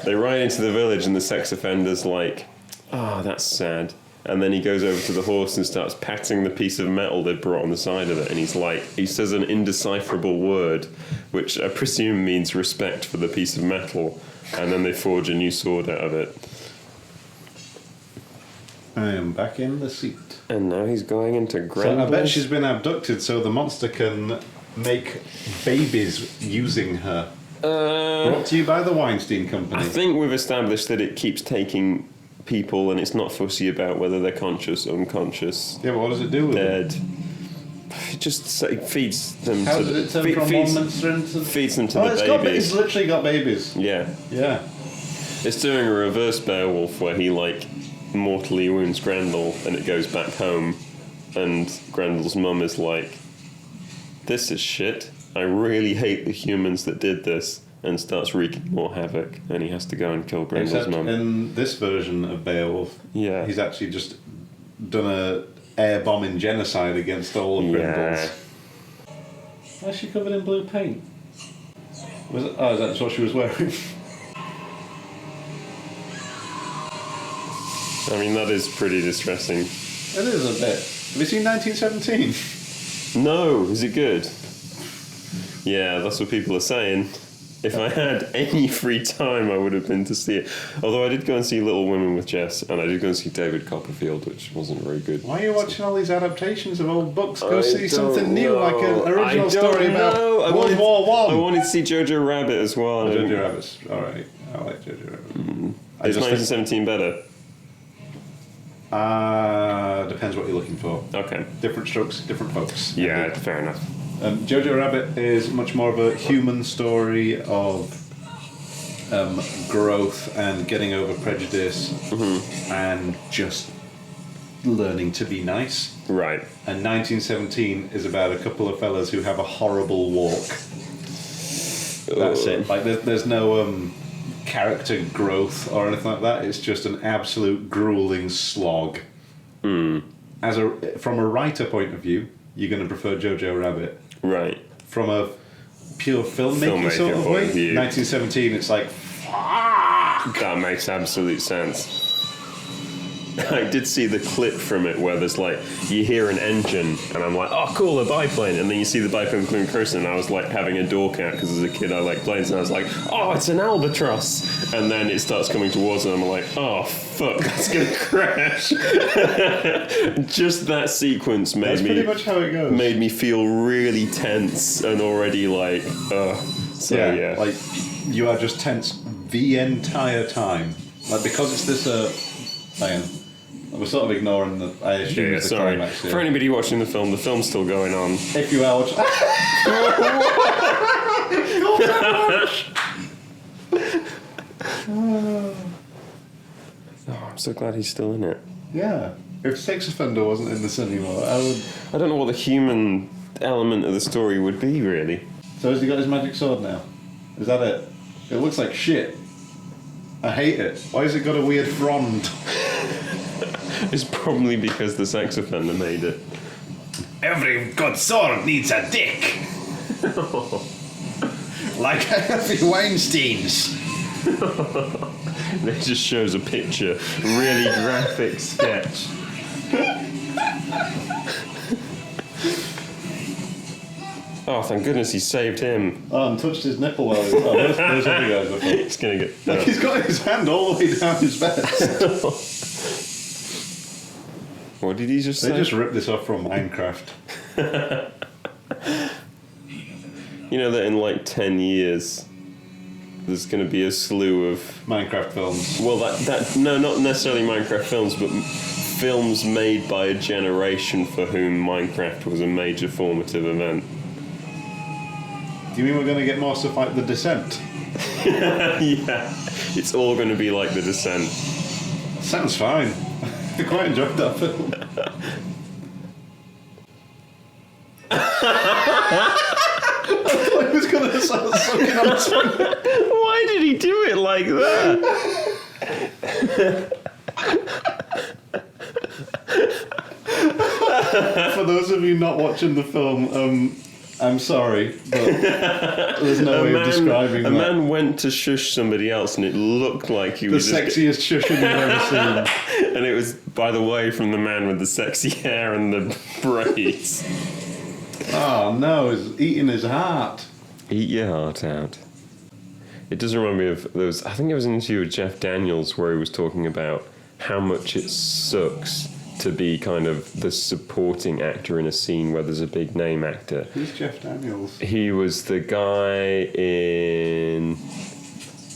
S2: They ride into the village and the sex offender's like, oh, that's sad. And then he goes over to the horse and starts patting the piece of metal they brought on the side of it. And he's like, he says an indecipherable word, which I presume means respect for the piece of metal. And then they forge a new sword out of it.
S1: I am back in the seat.
S2: And now he's going into
S1: So I
S2: Grendel's...
S1: bet she's been abducted so the monster can make babies using her. Brought to you by the Weinstein Company.
S2: I think we've established that it keeps taking people and it's not fussy about whether they're conscious, unconscious,
S1: Yeah, but what does it do with them?
S2: dead. It just feeds them
S1: How
S2: to
S1: does it turn
S2: fe-
S1: from
S2: feeds,
S1: one monster into...
S2: feeds them to
S1: Oh,
S2: the
S1: it's
S2: babies.
S1: literally got babies.
S2: Yeah.
S1: Yeah.
S2: It's doing a reverse Beowulf where he like mortally wounds Grendel and it goes back home and Grendel's mum is like, this is shit. I really hate the humans that did this. and starts wreaking more havoc, and he has to go and kill Grendel's
S1: Except
S2: mum.
S1: in this version of Beowulf,
S2: Yeah.
S1: he's actually just done a air bombing genocide against all of Grendel's. Why is she covered in blue paint? Is that what she was wearing?
S2: I mean, that is pretty distressing.
S1: It is a bit. Have you seen 1917?
S2: No, is it good? Yeah, that's what people are saying. If I had any free time, I would have been to see it. Although I did go and see Little Women with Jess, and I did go and see David Copperfield, which wasn't very good.
S1: Why are you watching all these adaptations of old books? Go
S2: I
S1: see something
S2: don't
S1: new,
S2: know.
S1: like an original
S2: I
S1: story
S2: don't
S1: about
S2: know.
S1: World War One.
S2: I wanted to see Jojo Rabbit as well.
S1: Jojo Rabbit's alright. I like Jojo Rabbit.
S2: Is 1917 better?
S1: Depends what you're looking for.
S2: Okay.
S1: Different strokes, different folks.
S2: Yeah, fair enough.
S1: Jojo Rabbit is much more of a human story of growth and getting over prejudice and just learning to be nice.
S2: Right.
S1: And 1917 is about a couple of fellas who have a horrible walk. That's it. Like there's no character growth or anything like that. It's just an absolute grueling slog. From a writer point of view, you're going to prefer Jojo Rabbit.
S2: Right.
S1: From a pure filmmaking sort of
S2: point
S1: way,
S2: of view.
S1: 1917, it's like,
S2: That makes absolute sense. I did see the clip from it where there's like, you hear an engine, and I'm like, oh cool, a biplane, and then you see the biplane coming closer, and I was like having a door cat, because as a kid I like planes, and I was like, oh, it's an albatross, and then it starts coming towards me, and I'm like, oh fuck, that's gonna crash. Just that sequence
S1: that's pretty much how it goes.
S2: made me feel really tense, and already like, so yeah.
S1: Like, you are just tense the entire time. Like, because it's this, hang on. We're sort of ignoring the, I assume
S2: Yeah,
S1: it's the
S2: sorry.
S1: climax here.
S2: For anybody watching the film's still going on.
S1: If you are watching...
S2: Oh, I'm so glad he's still in it.
S1: Yeah. If Sex Offender wasn't in this anymore, I would...
S2: I don't know what the human element of the story would be, really.
S1: So has he got his magic sword now? Is that it? It looks like shit. I hate it. Why has it got a weird frond?
S2: It's probably because the sex offender made it.
S5: Every good sword needs a dick. Like Harvey Weinstein's.
S2: It just shows a picture. Really graphic sketch. Oh, thank goodness he saved him.
S1: Oh, and touched his nipple while he was... Oh, those other guys are fun.
S2: He's gonna get...
S1: Like, he's got his hand all the way down his vest.
S2: What did he just say?
S1: They just ripped this off from Minecraft.
S2: You know that in like 10 years, there's going to be a slew of...
S1: Minecraft films.
S2: Well, no, not necessarily Minecraft films, but films made by a generation for whom Minecraft was a major formative event.
S1: Do you mean we're going to get more stuff like The Descent?
S2: Yeah, it's all going to be like The Descent.
S1: Sounds fine. I quite enjoyed that film. I thought he was going to start sucking on something.
S2: Why did he do it like that?
S1: For those of you not watching the film, I'm sorry, but there's no way of describing
S2: a
S1: that.
S2: man went to shush somebody else, and it looked like he
S1: The
S2: was
S1: sexiest shushing you've ever seen.
S2: and it was, by the way, from the man with the sexy hair and the braids.
S1: Oh no, he's eating his heart.
S2: Eat your heart out. It does remind me of those. I think it was an interview with Jeff Daniels where he was talking about how much it sucks to be kind of the supporting actor in a scene where there's a big name actor.
S1: Who's Jeff Daniels?
S2: He was the guy in...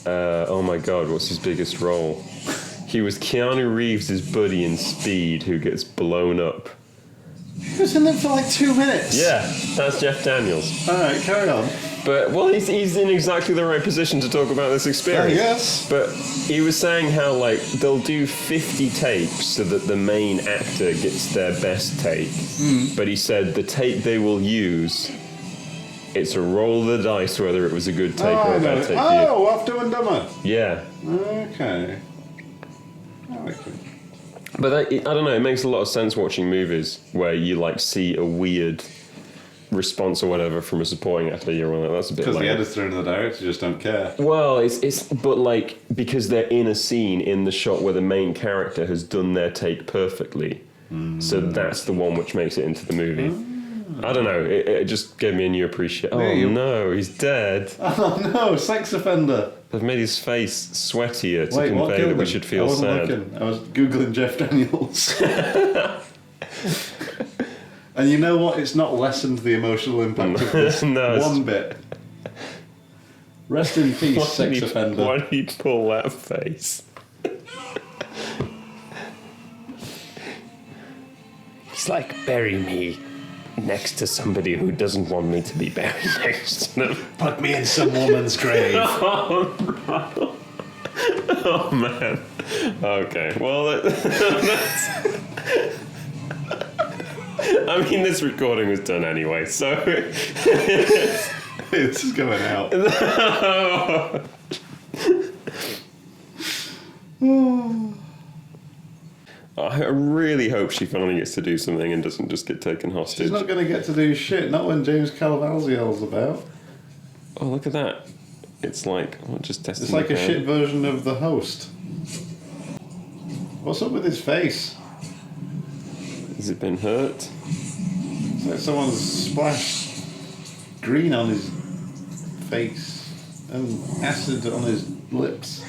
S2: oh my god, what's his biggest role? He was Keanu Reeves' buddy in Speed who gets blown up.
S1: He was in them for like 2 minutes.
S2: Yeah, that's Jeff Daniels.
S1: Alright, carry on.
S2: But, well, he's in exactly the right position to talk about this experience.
S1: Yes.
S2: But he was saying how, like, they'll do 50 takes so that the main actor gets their best take. But he said the take they will use It's a roll of the dice whether it was a good take or
S1: I
S2: a
S1: know
S2: bad
S1: it.
S2: take.
S1: Oh, off Dumb and Dumber.
S2: Yeah.
S1: Okay. I like it.
S2: But I don't know, it makes a lot of sense watching movies where you like see a weird response or whatever from a supporting actor. You're like, that's a bit
S1: Because the
S2: lame.
S1: editor and the director just don't care.
S2: Well, but like because they're in a scene in the shot where the main character has done their take perfectly, so that's the one which makes it into the movie. I don't know. It just gave me a new appreciation. Oh no, he's dead.
S1: Oh no, sex offender.
S2: They've made his face sweatier to
S1: Wait, what
S2: convey
S1: killed
S2: that we
S1: him?
S2: should feel
S1: I wasn't
S2: sad.
S1: looking. I was Googling Jeff Daniels. And you know what? It's not lessened the emotional impact of this
S2: No, it's-
S1: one bit. Rest in peace, sex offender.
S2: Why did he pull that face?
S5: It's like bury me next to somebody who doesn't want me to be buried next to them.
S1: Put me in some woman's grave.
S2: Oh man. Okay. Well, that's. I mean, this recording was done anyway, so.
S1: This is going out.
S2: I really hope she finally gets to do something and doesn't just get taken hostage.
S1: She's not going to get to do shit, not when James Calvalziel's about.
S2: Oh, look at that. It's like, just testing.
S1: It's like
S2: the
S1: a
S2: crowd.
S1: shit version of the host. What's up with his face?
S2: Has it been hurt?
S1: It's like someone's splashed green on his face and acid on his lips.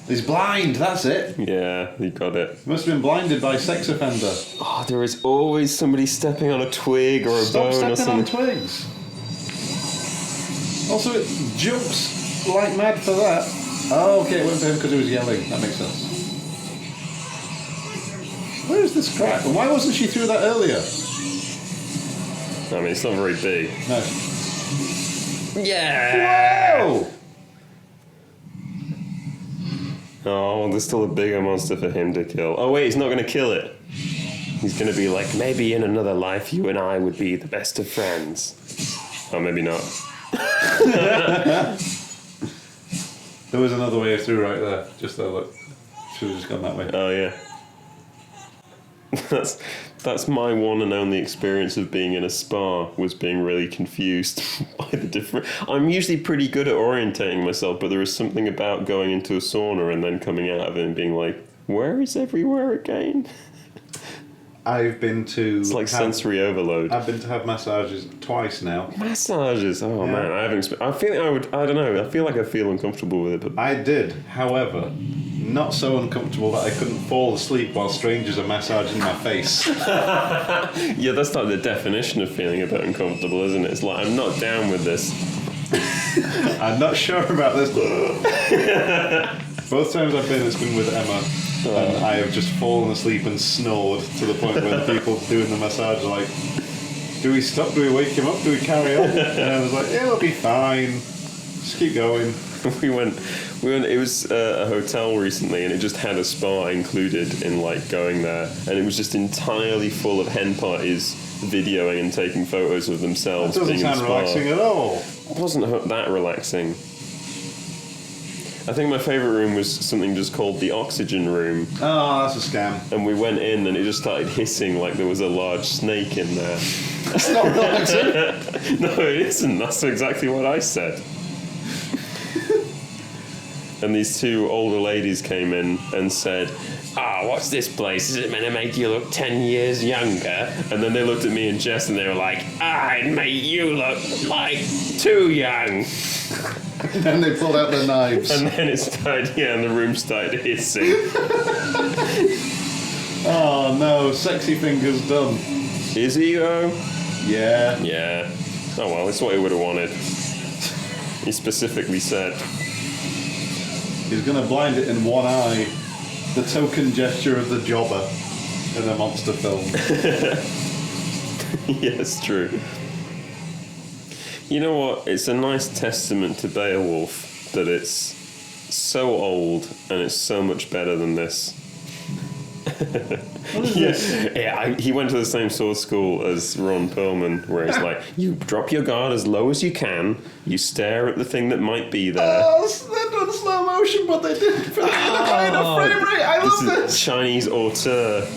S1: He's blind, that's it.
S2: Yeah, you got it.
S1: He must have been blinded by sex offender.
S2: Oh, there is always somebody stepping on a twig or a
S1: Stop
S2: bone or
S1: stepping on
S2: something.
S1: twigs. Also, it jumps like mad for that. Oh, okay, it went for him because he was yelling. That makes sense. Where is this crack? And why wasn't she through that earlier?
S2: I mean, it's not very big.
S1: No.
S2: Yeah!
S1: Whoa!
S2: Oh, there's still a bigger monster for him to kill. Oh wait, he's not going to kill it. He's going to be like, maybe in another life you and I would be the best of friends. Oh, maybe not.
S1: There was another way through right there. Just there, look. Should have just gone that way.
S2: Oh yeah. That's my one and only experience of being in a spa, was being really confused by the different. I'm usually pretty good at orientating myself, but there is something about going into a sauna and then coming out of it and being like, where is everywhere again?
S1: I've been to.
S2: It's like sensory overload.
S1: I've been to have massages twice now.
S2: Massages. Oh
S1: Yeah.
S2: man, I haven't. I feel I would. I don't know. I feel like I feel uncomfortable with it, but
S1: I did, however, not so uncomfortable that I couldn't fall asleep while strangers are massaging my face.
S2: yeah, that's like the definition of feeling a bit uncomfortable, isn't it? It's like I'm not down with this.
S1: I'm not sure about this. Both times I've been, it's been with Emma, and I have just fallen asleep and snored to the point where the people doing the massage are like, do we stop? Do we wake him up? Do we carry on? And I was like, yeah, it'll be fine. Just keep going.
S2: we went. It was a hotel recently, and it just had a spa included in like going there, and it was just entirely full of hen parties videoing and taking photos of
S1: That
S2: themselves
S1: doesn't
S2: being in the
S1: sound
S2: spa.
S1: relaxing at all.
S2: It wasn't that relaxing. I think my favourite room was something just called the oxygen room,
S1: Oh, that's a scam.
S2: and we went in and it just started hissing like there was a large snake in there.
S1: That's not relaxing.
S2: No, it isn't. That's exactly what I said. And these two older ladies came in and said,
S5: What's this place? Is it meant to make you look 10 years younger?
S2: and then they looked at me and Jess and they were like,
S5: I'd make you look like too young.
S1: And then they pulled out their knives.
S2: and then it started, and the room started hissing.
S1: Oh no, sexy fingers done.
S2: Is he though?
S1: Yeah.
S2: Yeah. Oh well, it's what he would have wanted. He specifically said.
S1: He's gonna blind it in one eye. The token gesture of the jobber in a monster film.
S2: Yes, true. You know what? It's a nice testament to Beowulf that it's so old and it's so much better than this.
S1: What is this?
S2: Yeah, he went to the same sword school as Ron Perlman, where it's like, you drop your guard as low as you can, you stare at the thing that might be there.
S1: Oh, they're done slow motion, but they didn't put it in a high enough frame rate. I love
S2: This
S1: this.
S2: is Chinese auteur.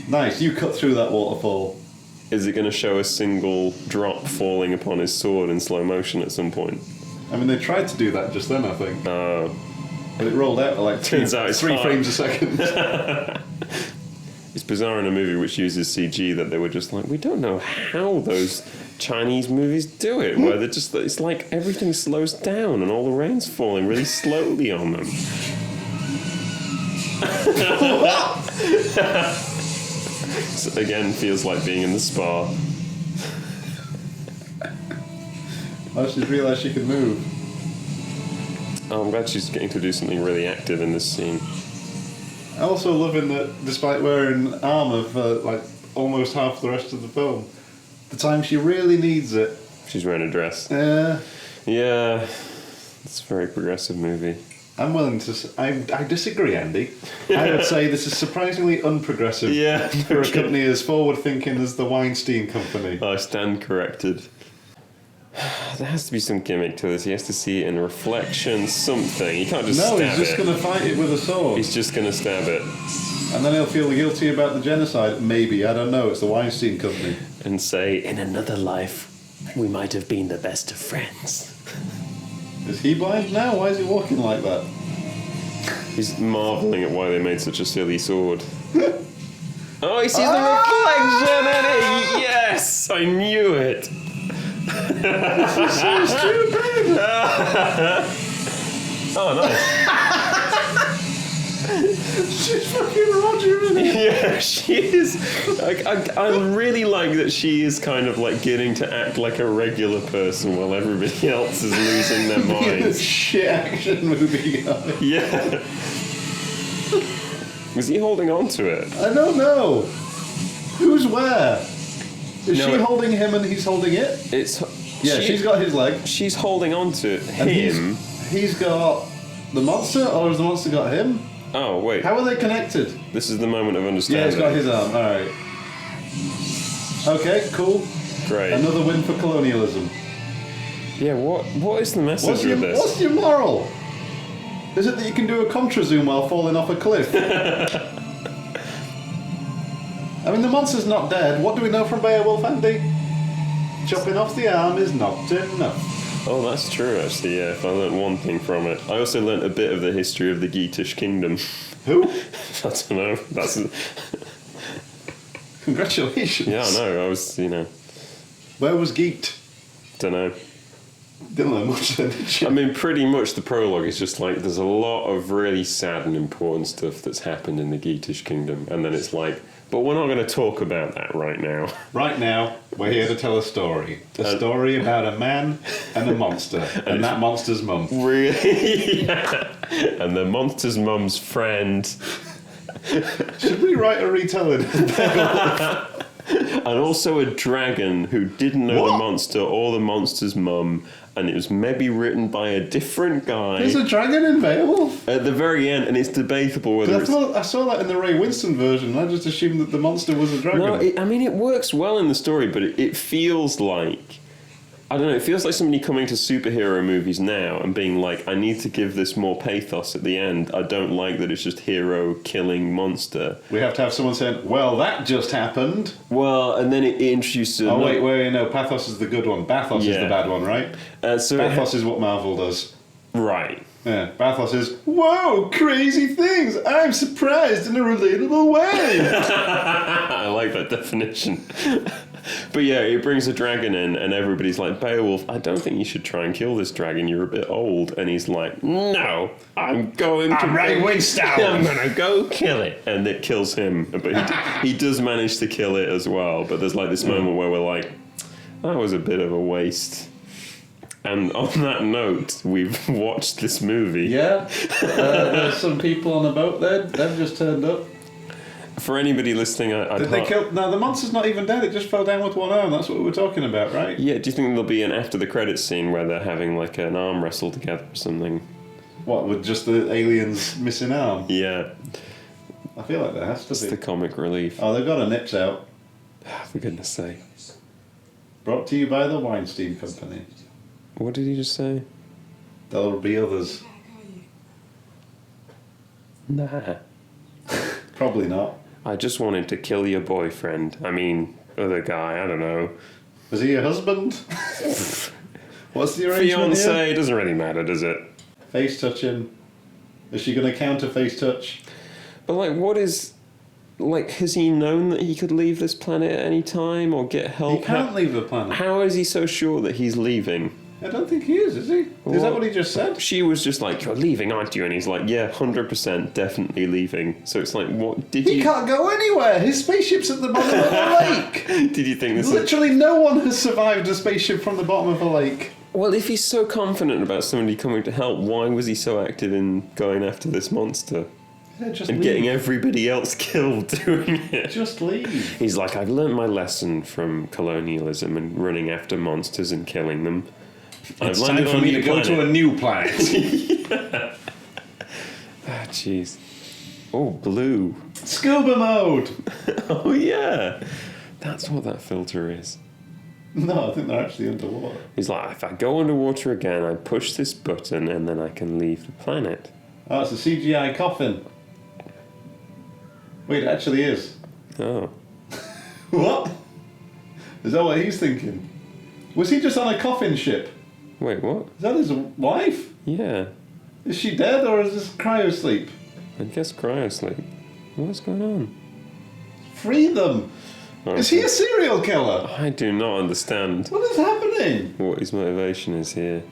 S1: Nice, you cut through that waterfall.
S2: Is it going to show a single drop falling upon his sword in slow motion at some point?
S1: I mean, they tried to do that just then, I think.
S2: Oh.
S1: But it rolled out at like
S2: Turns out it's
S1: 3
S2: hard.
S1: frames a second.
S2: It's bizarre in a movie which uses CG that they were just like, we don't know how those Chinese movies do it, where they're just, it's like everything slows down and all the rain's falling really slowly on them. So again, feels like being in the spa.
S1: I just realised she could move.
S2: Oh, I'm glad she's getting to do something really active in this scene.
S1: I'm also loving that despite wearing armour for like almost half the rest of the film, the time she really needs it.
S2: She's wearing a dress.
S1: Yeah.
S2: Yeah, it's a very progressive movie.
S1: I'm willing to. I disagree, Andy. I would say this is surprisingly unprogressive
S2: Yeah.
S1: for a company as forward-thinking as the Weinstein Company.
S2: I stand corrected. There has to be some gimmick to this. He has to see it in reflection, something. He can't just
S1: No,
S2: stab
S1: he's just
S2: it.
S1: going to fight it with a sword.
S2: He's just going to stab it
S1: And then he'll feel guilty about the genocide. Maybe, I don't know. It's the Weinstein Company.
S2: and say,
S5: In another life, we might have been the best of friends.
S1: Is he blind now? Why is he walking like that?
S2: he's marvelling at why they made such a silly sword. Oh, he sees the reflection in it! Yes! I knew it!
S1: So stupid!
S2: Oh, nice.
S1: She's fucking Roger in it.
S2: Yeah, she is. I really like that she is kind of like getting to act like a regular person while everybody else is losing their minds.
S1: Shit action movie guy.
S2: Yeah. Was he holding on to it?
S1: I don't know. Who's where? Is
S2: No,
S1: she
S2: it-
S1: holding him and he's holding it?
S2: It's.
S1: Yeah, she's got his leg.
S2: She's holding on to
S1: And
S2: him.
S1: He's got the monster, or has the monster got him?
S2: Oh, wait.
S1: How are they connected?
S2: This is the moment of
S1: Yeah,
S2: understanding.
S1: he's got his arm. Alright. Okay, cool.
S2: Great.
S1: Another win for colonialism.
S2: Yeah, what is the message of this?
S1: What's your moral? Is it that you can do a contra zoom while falling off a cliff? I mean, the monster's not dead. What do we know from Beowulf, Andy? Chopping off the arm is not enough.
S2: Oh, that's true, actually, yeah. If I learnt one thing from it. I also learnt a bit of the history of the Geatish kingdom.
S1: Who?
S2: I don't know. That's...
S1: Congratulations.
S2: Yeah, I know. I was,
S1: Where was Geet?
S2: don't know.
S1: Didn't learn much then, did you?
S2: I mean, pretty much the prologue is just like, there's a lot of really sad and important stuff that's happened in the Geatish kingdom. And then it's like, but we're not going to talk about that right now.
S1: Right now, we're here to tell a story. A story about a man and a monster. And that monster's mum.
S2: Really? Yeah. And the monster's mum's friend.
S1: Should we write a retelling?
S2: And also a dragon who didn't know the
S1: What?
S2: monster or the monster's mum. And it was maybe written by a different guy.
S1: There's a dragon in Beowulf?
S2: At the very end, and it's debatable whether it's...
S1: I saw that in the Ray Winston version. I just assumed that the monster was a dragon.
S2: No, I mean, it works well in the story, but it feels like... I don't know, it feels like somebody coming to superhero movies now and being like, I need to give this more pathos at the end. I don't like that it's just hero killing monster.
S1: We have to have someone saying, well, that just happened.
S2: Well, and then it introduces...
S1: Oh, wait, no, pathos is the good one. Bathos is
S2: Yeah.
S1: the bad one, right?
S2: So
S1: Bathos is what Marvel does.
S2: Right.
S1: Yeah, Bathos is, whoa, crazy things. I'm surprised in a relatable way.
S2: I like that definition. But yeah, it brings a dragon in, and everybody's like, Beowulf, I don't think you should try and kill this dragon. You're a bit old. And he's like, no, I'm going to...
S3: I'm Ray Winstone.
S2: I'm going to go kill it. And it kills him. But he does manage to kill it as well. But there's like this moment where we're like, that was a bit of a waste. And on that note, we've watched this movie.
S1: Yeah, there's some people on a boat there. They've just turned up.
S2: For anybody listening, I'd
S1: Did they kill... No, the monster's not even dead. It just fell down with one arm. That's what we were talking about, right?
S2: Yeah, do you think there'll be an after the credits scene where they're having like an arm wrestle together or something?
S1: What, with just the alien's missing arm?
S2: Yeah.
S1: I feel like there has to
S2: It's
S1: be.
S2: the comic relief.
S1: Oh, they've got a nips out.
S2: For goodness sake.
S1: Brought to you by the Weinstein Company.
S2: What did he just say?
S1: There'll be others.
S2: Nah.
S1: Probably not.
S2: I just wanted to kill your boyfriend. I mean, other guy, I don't know.
S1: Was he your husband? What's the arrangement
S2: Fiance,
S1: here?
S2: it doesn't really matter, does it?
S1: Face touching. Is she going to counter face touch?
S2: But, like, what is... Like, has he known that he could leave this planet at any time or get help?
S1: He can't leave the planet.
S2: How is he so sure that he's leaving?
S1: I don't think he is he? Is that what he just said?
S2: She was just like, "You're leaving, aren't you?" And he's like, "Yeah, 100%, definitely leaving." So it's like, what did
S1: He
S2: you...
S1: can't go anywhere. His spaceship's at the bottom of the lake.
S2: Did you think this is...
S1: Literally no one has survived a spaceship from the bottom of a lake.
S2: Well, if he's so confident about somebody coming to help, why was he so active in going after this monster?
S1: Yeah, just
S2: And
S1: leave.
S2: getting everybody else killed doing it?
S1: Just leave.
S2: He's like, "I've learned my lesson from colonialism and running after monsters and killing them. I've landed on a new planet."
S1: new planet.
S2: Ah, jeez. Oh, blue.
S1: Scuba mode.
S2: Oh, yeah. That's what that filter is.
S1: No, I think they're actually underwater.
S2: He's like, "If I go underwater again, I push this button and then I can leave the planet."
S1: Oh, it's a CGI coffin. Wait, it actually is.
S2: Oh.
S1: What? Is that what he's thinking? Was he just on a coffin ship?
S2: Wait, what?
S1: Is that his wife?
S2: Yeah.
S1: Is she dead or is this cryosleep?
S2: I guess cryosleep. What's going on?
S1: Free them!
S2: Oh,
S1: Is he a serial killer?
S2: I do not understand
S1: What is happening?
S2: what his motivation is here.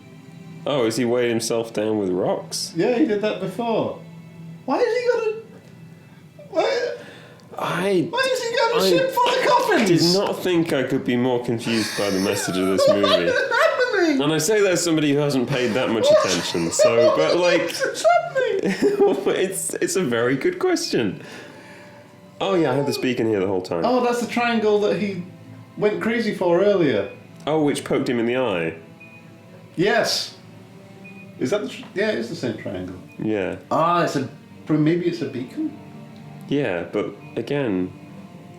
S2: Oh, has he weighed himself down with rocks?
S1: Yeah, he did that before. Why is he got a... Why has he got a ship full of coffins?
S2: Did not think I could be more confused by the message of this movie.
S1: What is happening?
S2: And I say that as somebody who hasn't paid that much attention, so, but like...
S1: What's happening?
S2: it's a very good question. Oh yeah, I had this beacon here the whole time.
S1: Oh, that's the triangle that he went crazy for earlier.
S2: Oh, which poked him in the eye.
S1: Yes. Is that the... Yeah, it is the same triangle.
S2: Yeah.
S1: Ah, it's a... Maybe it's a beacon?
S2: Yeah, but again...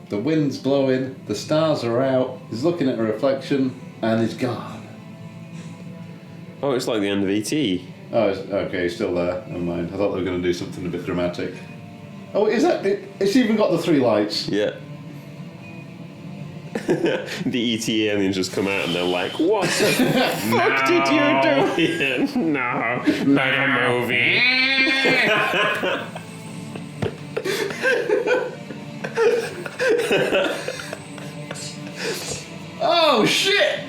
S1: The wind's blowing, the stars are out, he's looking at a reflection, and he's gone.
S2: Oh, it's like the end of E.T.
S1: Oh, okay, he's still there. Never mind. I thought they were going to do something a bit dramatic. Oh, is that... It's even got the 3 lights.
S2: Yeah. The E.T. aliens just come out and they're like, "What the fuck did you do here?" No, not a movie.
S1: Oh, shit!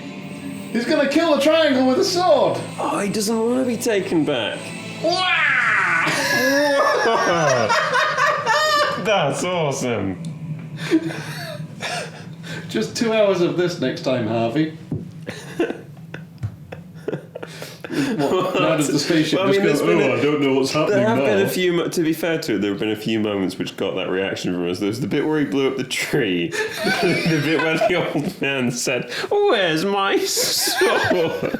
S1: He's going to kill the triangle with a sword!
S2: Oh, he doesn't want to be taken back. That's awesome.
S1: Just 2 hours of this next time, Harvey. Now does the spaceship
S2: Well, I mean,
S1: just
S2: there's
S1: go,
S2: been
S1: I don't know what's happening
S2: There have
S1: now.
S2: been a few, to be fair to it, there have been a few moments which got that reaction from us. There's the bit where he blew up the tree, the bit where the old man said, "Where's my sword?"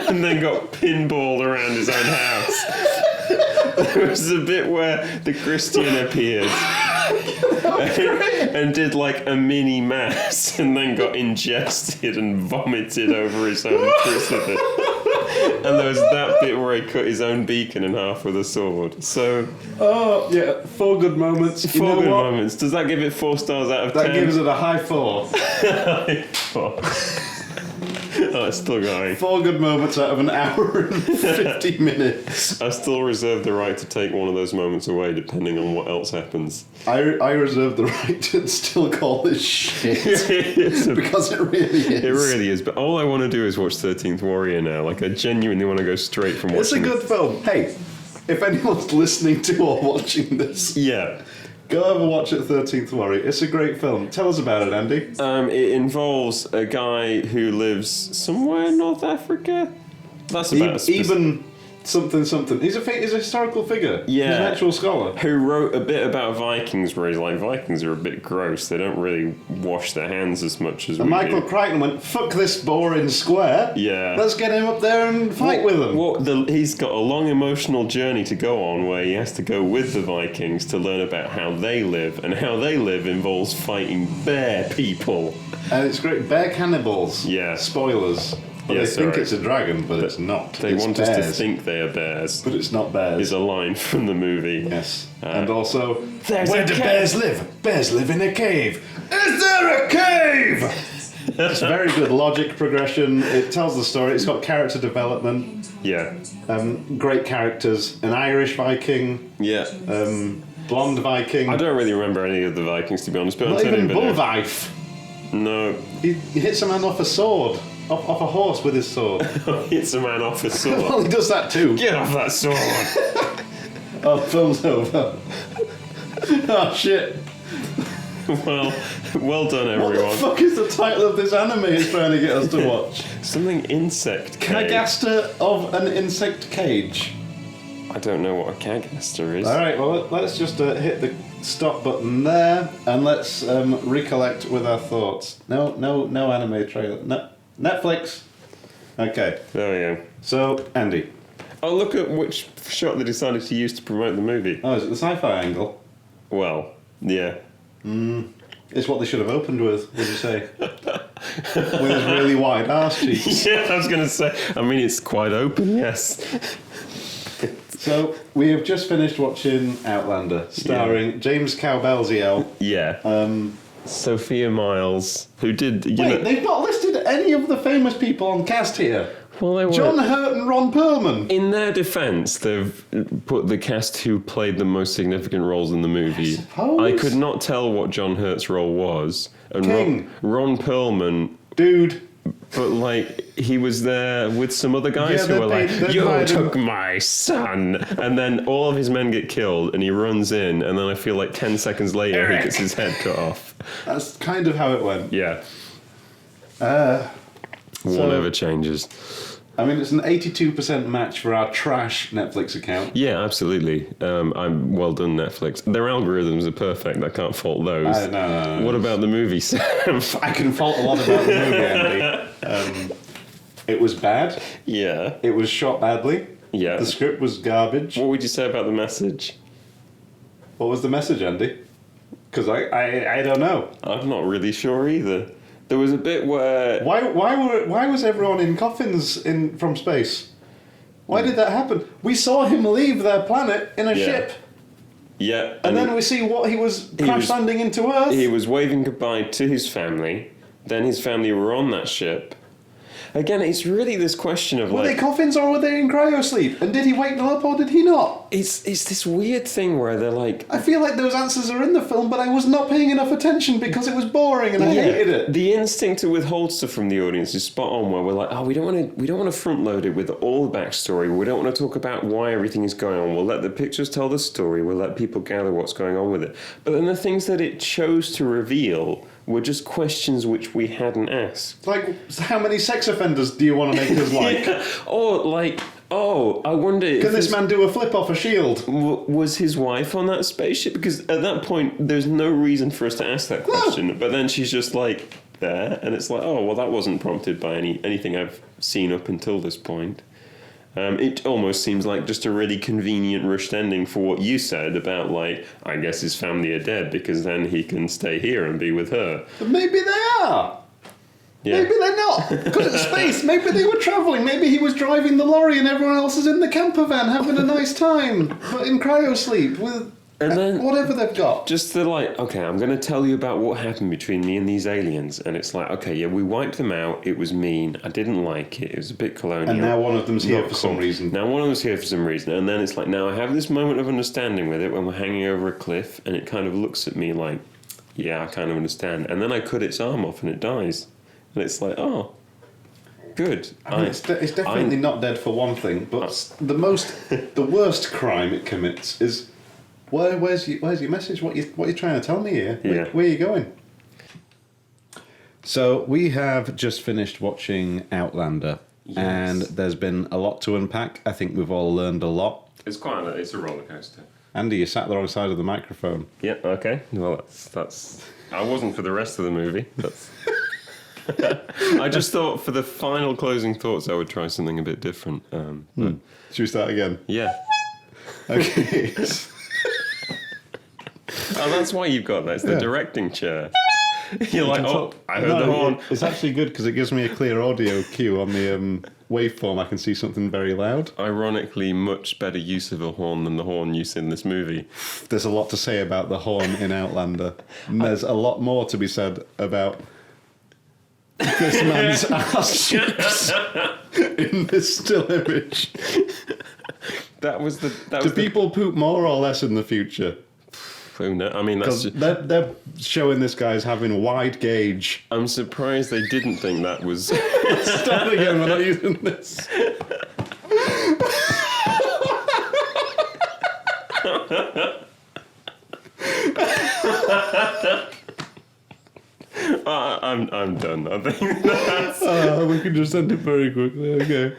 S2: and then got pinballed around his own house. There was a bit where the Christian appeared and did like a mini mass and then got ingested and vomited over his own crucifix. And there was that bit where he cut his own beacon in half with a sword. So,
S1: Oh, yeah, 4 good moments. You
S2: 4
S1: know
S2: good
S1: what?
S2: moments. Does that give it 4 stars out of 10?
S1: That gives it a high 4.
S2: 4. Oh, it's still going.
S1: 4 good moments out of an hour and 50 minutes.
S2: I still reserve the right to take one of those moments away depending on what else happens.
S1: I reserve the right to still call this shit.
S2: It's a-
S1: Because it really is.
S2: It really is, but all I want to do is watch 13th Warrior now. Like, I genuinely want to go straight from watching
S1: It's a good film. Hey, if anyone's listening to or watching this,
S2: Yeah.
S1: go over and watch it, 13th Warrior. It's a great film. Tell us about it, Andy.
S2: It involves a guy who lives somewhere in North Africa. That's about
S1: Even something. He's a historical figure.
S2: Yeah.
S1: He's an actual scholar.
S2: Who wrote a bit about Vikings where he's like, Vikings are a bit gross. They don't really wash their hands as much as
S1: And
S2: we
S1: Michael
S2: do.
S1: Crichton went, fuck this boring square.
S2: Yeah.
S1: Let's get him up there and fight with them.
S2: He's got a long emotional journey to go on where he has to go with the Vikings to learn about how they live, and how they live involves fighting bear people.
S1: And it's great. Bear cannibals.
S2: Yeah.
S1: Spoilers. But
S2: Yeah,
S1: they think
S2: sorry.
S1: it's a dragon, but it's not.
S2: They
S1: It's
S2: want
S1: bears,
S2: us to think they are bears.
S1: but it's not bears.
S2: Is a line from the movie.
S1: Yes. And also,
S5: There's
S1: where
S5: a
S1: do
S5: cave.
S1: bears live? Bears live in a cave. Is there a cave? It's very good logic progression. It tells the story. It's got character development.
S2: Yeah.
S1: Great characters. An Irish Viking.
S2: Yeah.
S1: Blonde Viking.
S2: I don't really remember any of the Vikings, to be honest, but
S1: Not
S2: I'm telling
S1: even
S2: you, but
S1: Bullvife.
S2: no.
S1: He hits a man off a sword. Off a horse with his sword.
S2: Hits a man off a sword.
S1: Well, he does that too.
S2: Get off that sword!
S1: Oh, film's over. Oh, shit.
S2: Well done,
S1: What the
S2: everyone.
S1: fuck is the title of this anime he's trying to get us to watch?
S2: Something insect cage.
S1: Cagaster of an insect cage.
S2: I don't know what a cagaster is.
S1: Alright, well, let's just hit the stop button there and let's recollect with our thoughts. No anime trailer. No, Netflix. Okay,
S2: There we go.
S1: so, Andy.
S2: Oh, look at which shot they decided to use to promote the movie.
S1: Oh, is it the sci-fi angle?
S2: Well, yeah.
S1: It's what they should have opened with, would you say? With his really wide arse cheeks.
S2: Yeah, I was going to say. I mean, it's quite open, yes.
S1: So, we have just finished watching Outlander, starring James Cowbelziel.
S2: Yeah. Sophia Miles, who did. You
S1: Wait,
S2: know,
S1: they've not listed any of the famous people on cast here.
S2: well, they were.
S1: John Hurt and Ron Perlman.
S2: In their defence, they've put the cast who played the most significant roles in the movie.
S1: suppose.
S2: I could not tell what John Hurt's role was. And
S1: King.
S2: Ron Perlman,
S1: Dude.
S2: but like he was there with some other guys
S1: Yeah,
S2: who were
S1: they
S2: like,
S1: paid-
S2: "You
S1: they
S2: took my son," and then all of his men get killed, and he runs in, and then I feel like 10 seconds later
S1: Eric.
S2: he gets his head cut off.
S1: That's kind of how it went.
S2: Yeah,
S1: So-
S2: one never changes.
S1: I mean, it's an 82% match for our trash Netflix account.
S2: Yeah, absolutely. I'm well done, Netflix. Their algorithms are perfect. I can't fault those.
S1: No.
S2: What about the movie, Sam?
S1: I can fault a lot about the movie, Andy. It was bad.
S2: Yeah.
S1: It was shot badly.
S2: Yeah.
S1: The script was garbage.
S2: What would you say about the message?
S1: What was the message, Andy? Because I don't know.
S2: I'm not really sure either. There was a bit where
S1: Why was everyone in coffins from space? Why did that happen? We saw him leave their planet in a
S2: Yeah.
S1: ship,
S2: yeah,
S1: and then we see what he was crash landing into Earth.
S2: he was waving goodbye to his family. Then his family were on that ship. Again, it's really this question of
S1: Were they
S2: like
S1: coffins or were they in cryosleep? And did he wake them up or did he not?
S2: it's this weird thing where they're like
S1: I feel like those answers are in the film, but I was not paying enough attention because it was boring and I hated it.
S2: The instinct to withhold stuff from the audience is spot on. Where we're like, oh, we don't want to front load it with all the backstory. We don't want to talk about why everything is going on. We'll let the pictures tell the story. We'll let people gather what's going on with it. But then the things that it chose to reveal were just questions which we hadn't asked.
S1: Like, how many sex offenders do you want to make us like?
S2: Or like, oh, I wonder if
S1: Can this man do a flip off a shield?
S2: was his wife on that spaceship? Because at that point, there's no reason for us to ask that question. But then she's just like there, and it's like, oh, well, that wasn't prompted by anything I've seen up until this point. It almost seems like just a really convenient rushed ending for what you said about, like, I guess his family are dead because then he can stay here and be with her.
S1: But maybe they are.
S2: Yeah.
S1: Maybe they're not. Because it's space. Maybe they were travelling. Maybe he was driving the lorry and everyone else is in the camper van having a nice time. But in cryosleep with
S2: And then
S1: whatever they've got.
S2: just the like, okay, I'm going to tell you about what happened between me and these aliens. And it's like, okay, yeah, we wiped them out. It was mean. I didn't like it. It was a bit colonial.
S1: And now one of them's here
S2: Not
S1: for some
S2: cool.
S1: reason.
S2: Now one of them's here for some reason. And then it's like, now I have this moment of understanding with it when we're hanging over a cliff. And it kind of looks at me like, yeah, I kind of understand. And then I cut its arm off and it dies. And it's like, oh, good.
S1: I mean, it's definitely not dead for one thing, but the worst crime it commits is where's your message? What you trying to tell me here?
S2: Yeah.
S1: Where are you going? So we have just finished watching Outlander, and there's been a lot to unpack. I think we've all learned a lot.
S2: It's a roller coaster.
S1: Andy, you sat the wrong side of the microphone.
S2: Yeah. Okay. Well, that's. I wasn't for the rest of the movie. That's. I just thought for the final closing thoughts, I would try something a bit different. But
S1: Should we start again?
S2: yeah.
S1: Okay.
S2: Oh, that's why you've got that. It's the directing chair. You're like, oh, I heard
S1: No,
S2: the horn.
S1: It's actually good because it gives me a clear audio cue on the waveform. I can see something very loud.
S2: Ironically, much better use of a horn than the horn use in this movie.
S1: There's a lot to say about the horn in Outlander. And there's a lot more to be said about this man's ass cheeks in this still image. Do people poop more or less in the future?
S2: Who knows? I mean, that's.
S1: Because they're showing this guy as having wide gauge.
S2: I'm surprised they didn't think that was.
S1: Start again, we're not using this.
S2: I'm done. I think that's.
S1: We can just end it very quickly. Okay.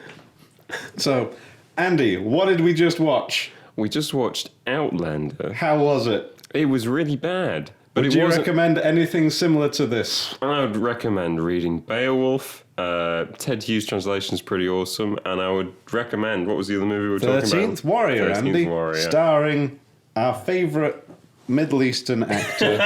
S1: So, Andy, what did we just watch?
S2: We just watched Outlander.
S1: How was it?
S2: It was really bad. But
S1: Would
S2: it
S1: you
S2: wasn't.
S1: recommend anything similar to this?
S2: I would recommend reading Beowulf. Ted Hughes' translation is pretty awesome, and I would recommend. What was the other movie we were talking about?
S1: 13th Warrior,
S2: 13th
S1: Andy.
S2: Warrior.
S1: Starring our favourite Middle Eastern actor.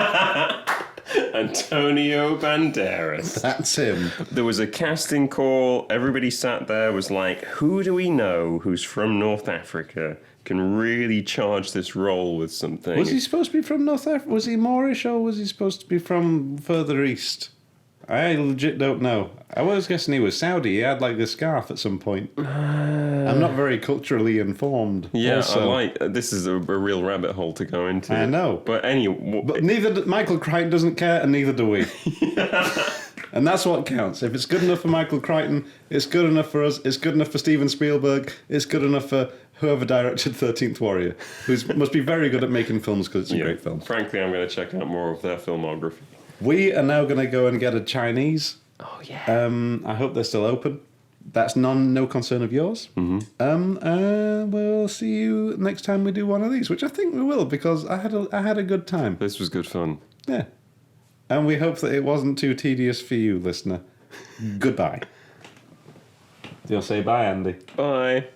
S2: Antonio Banderas.
S1: That's him.
S2: There was a casting call. Everybody sat there, was like, who do we know who's from North Africa can really charge this role with something?
S1: Was he supposed to be from North Africa? Was he Moorish or was he supposed to be from further east? I legit don't know. I was guessing he was Saudi. He had like the scarf at some point. I'm not very culturally informed.
S2: Yeah,
S1: also.
S2: I like. This is a real rabbit hole to go into.
S1: I know.
S2: But anyway.
S1: But Michael Crichton doesn't care, and neither do we. And that's what counts. If it's good enough for Michael Crichton, it's good enough for us. It's good enough for Steven Spielberg. It's good enough for whoever directed 13th Warrior, who must be very good at making films because it's a great film.
S2: Frankly, I'm going to check out more of their filmography.
S1: We are now going to go and get a Chinese.
S2: Oh, yeah.
S1: I hope they're still open. That's no concern of yours. Mm-hmm. We'll see you next time we do one of these, which I think we will because I had a good time.
S2: This was good fun.
S1: Yeah. And we hope that it wasn't too tedious for you, listener. Goodbye. You'll say bye, Andy.
S2: Bye.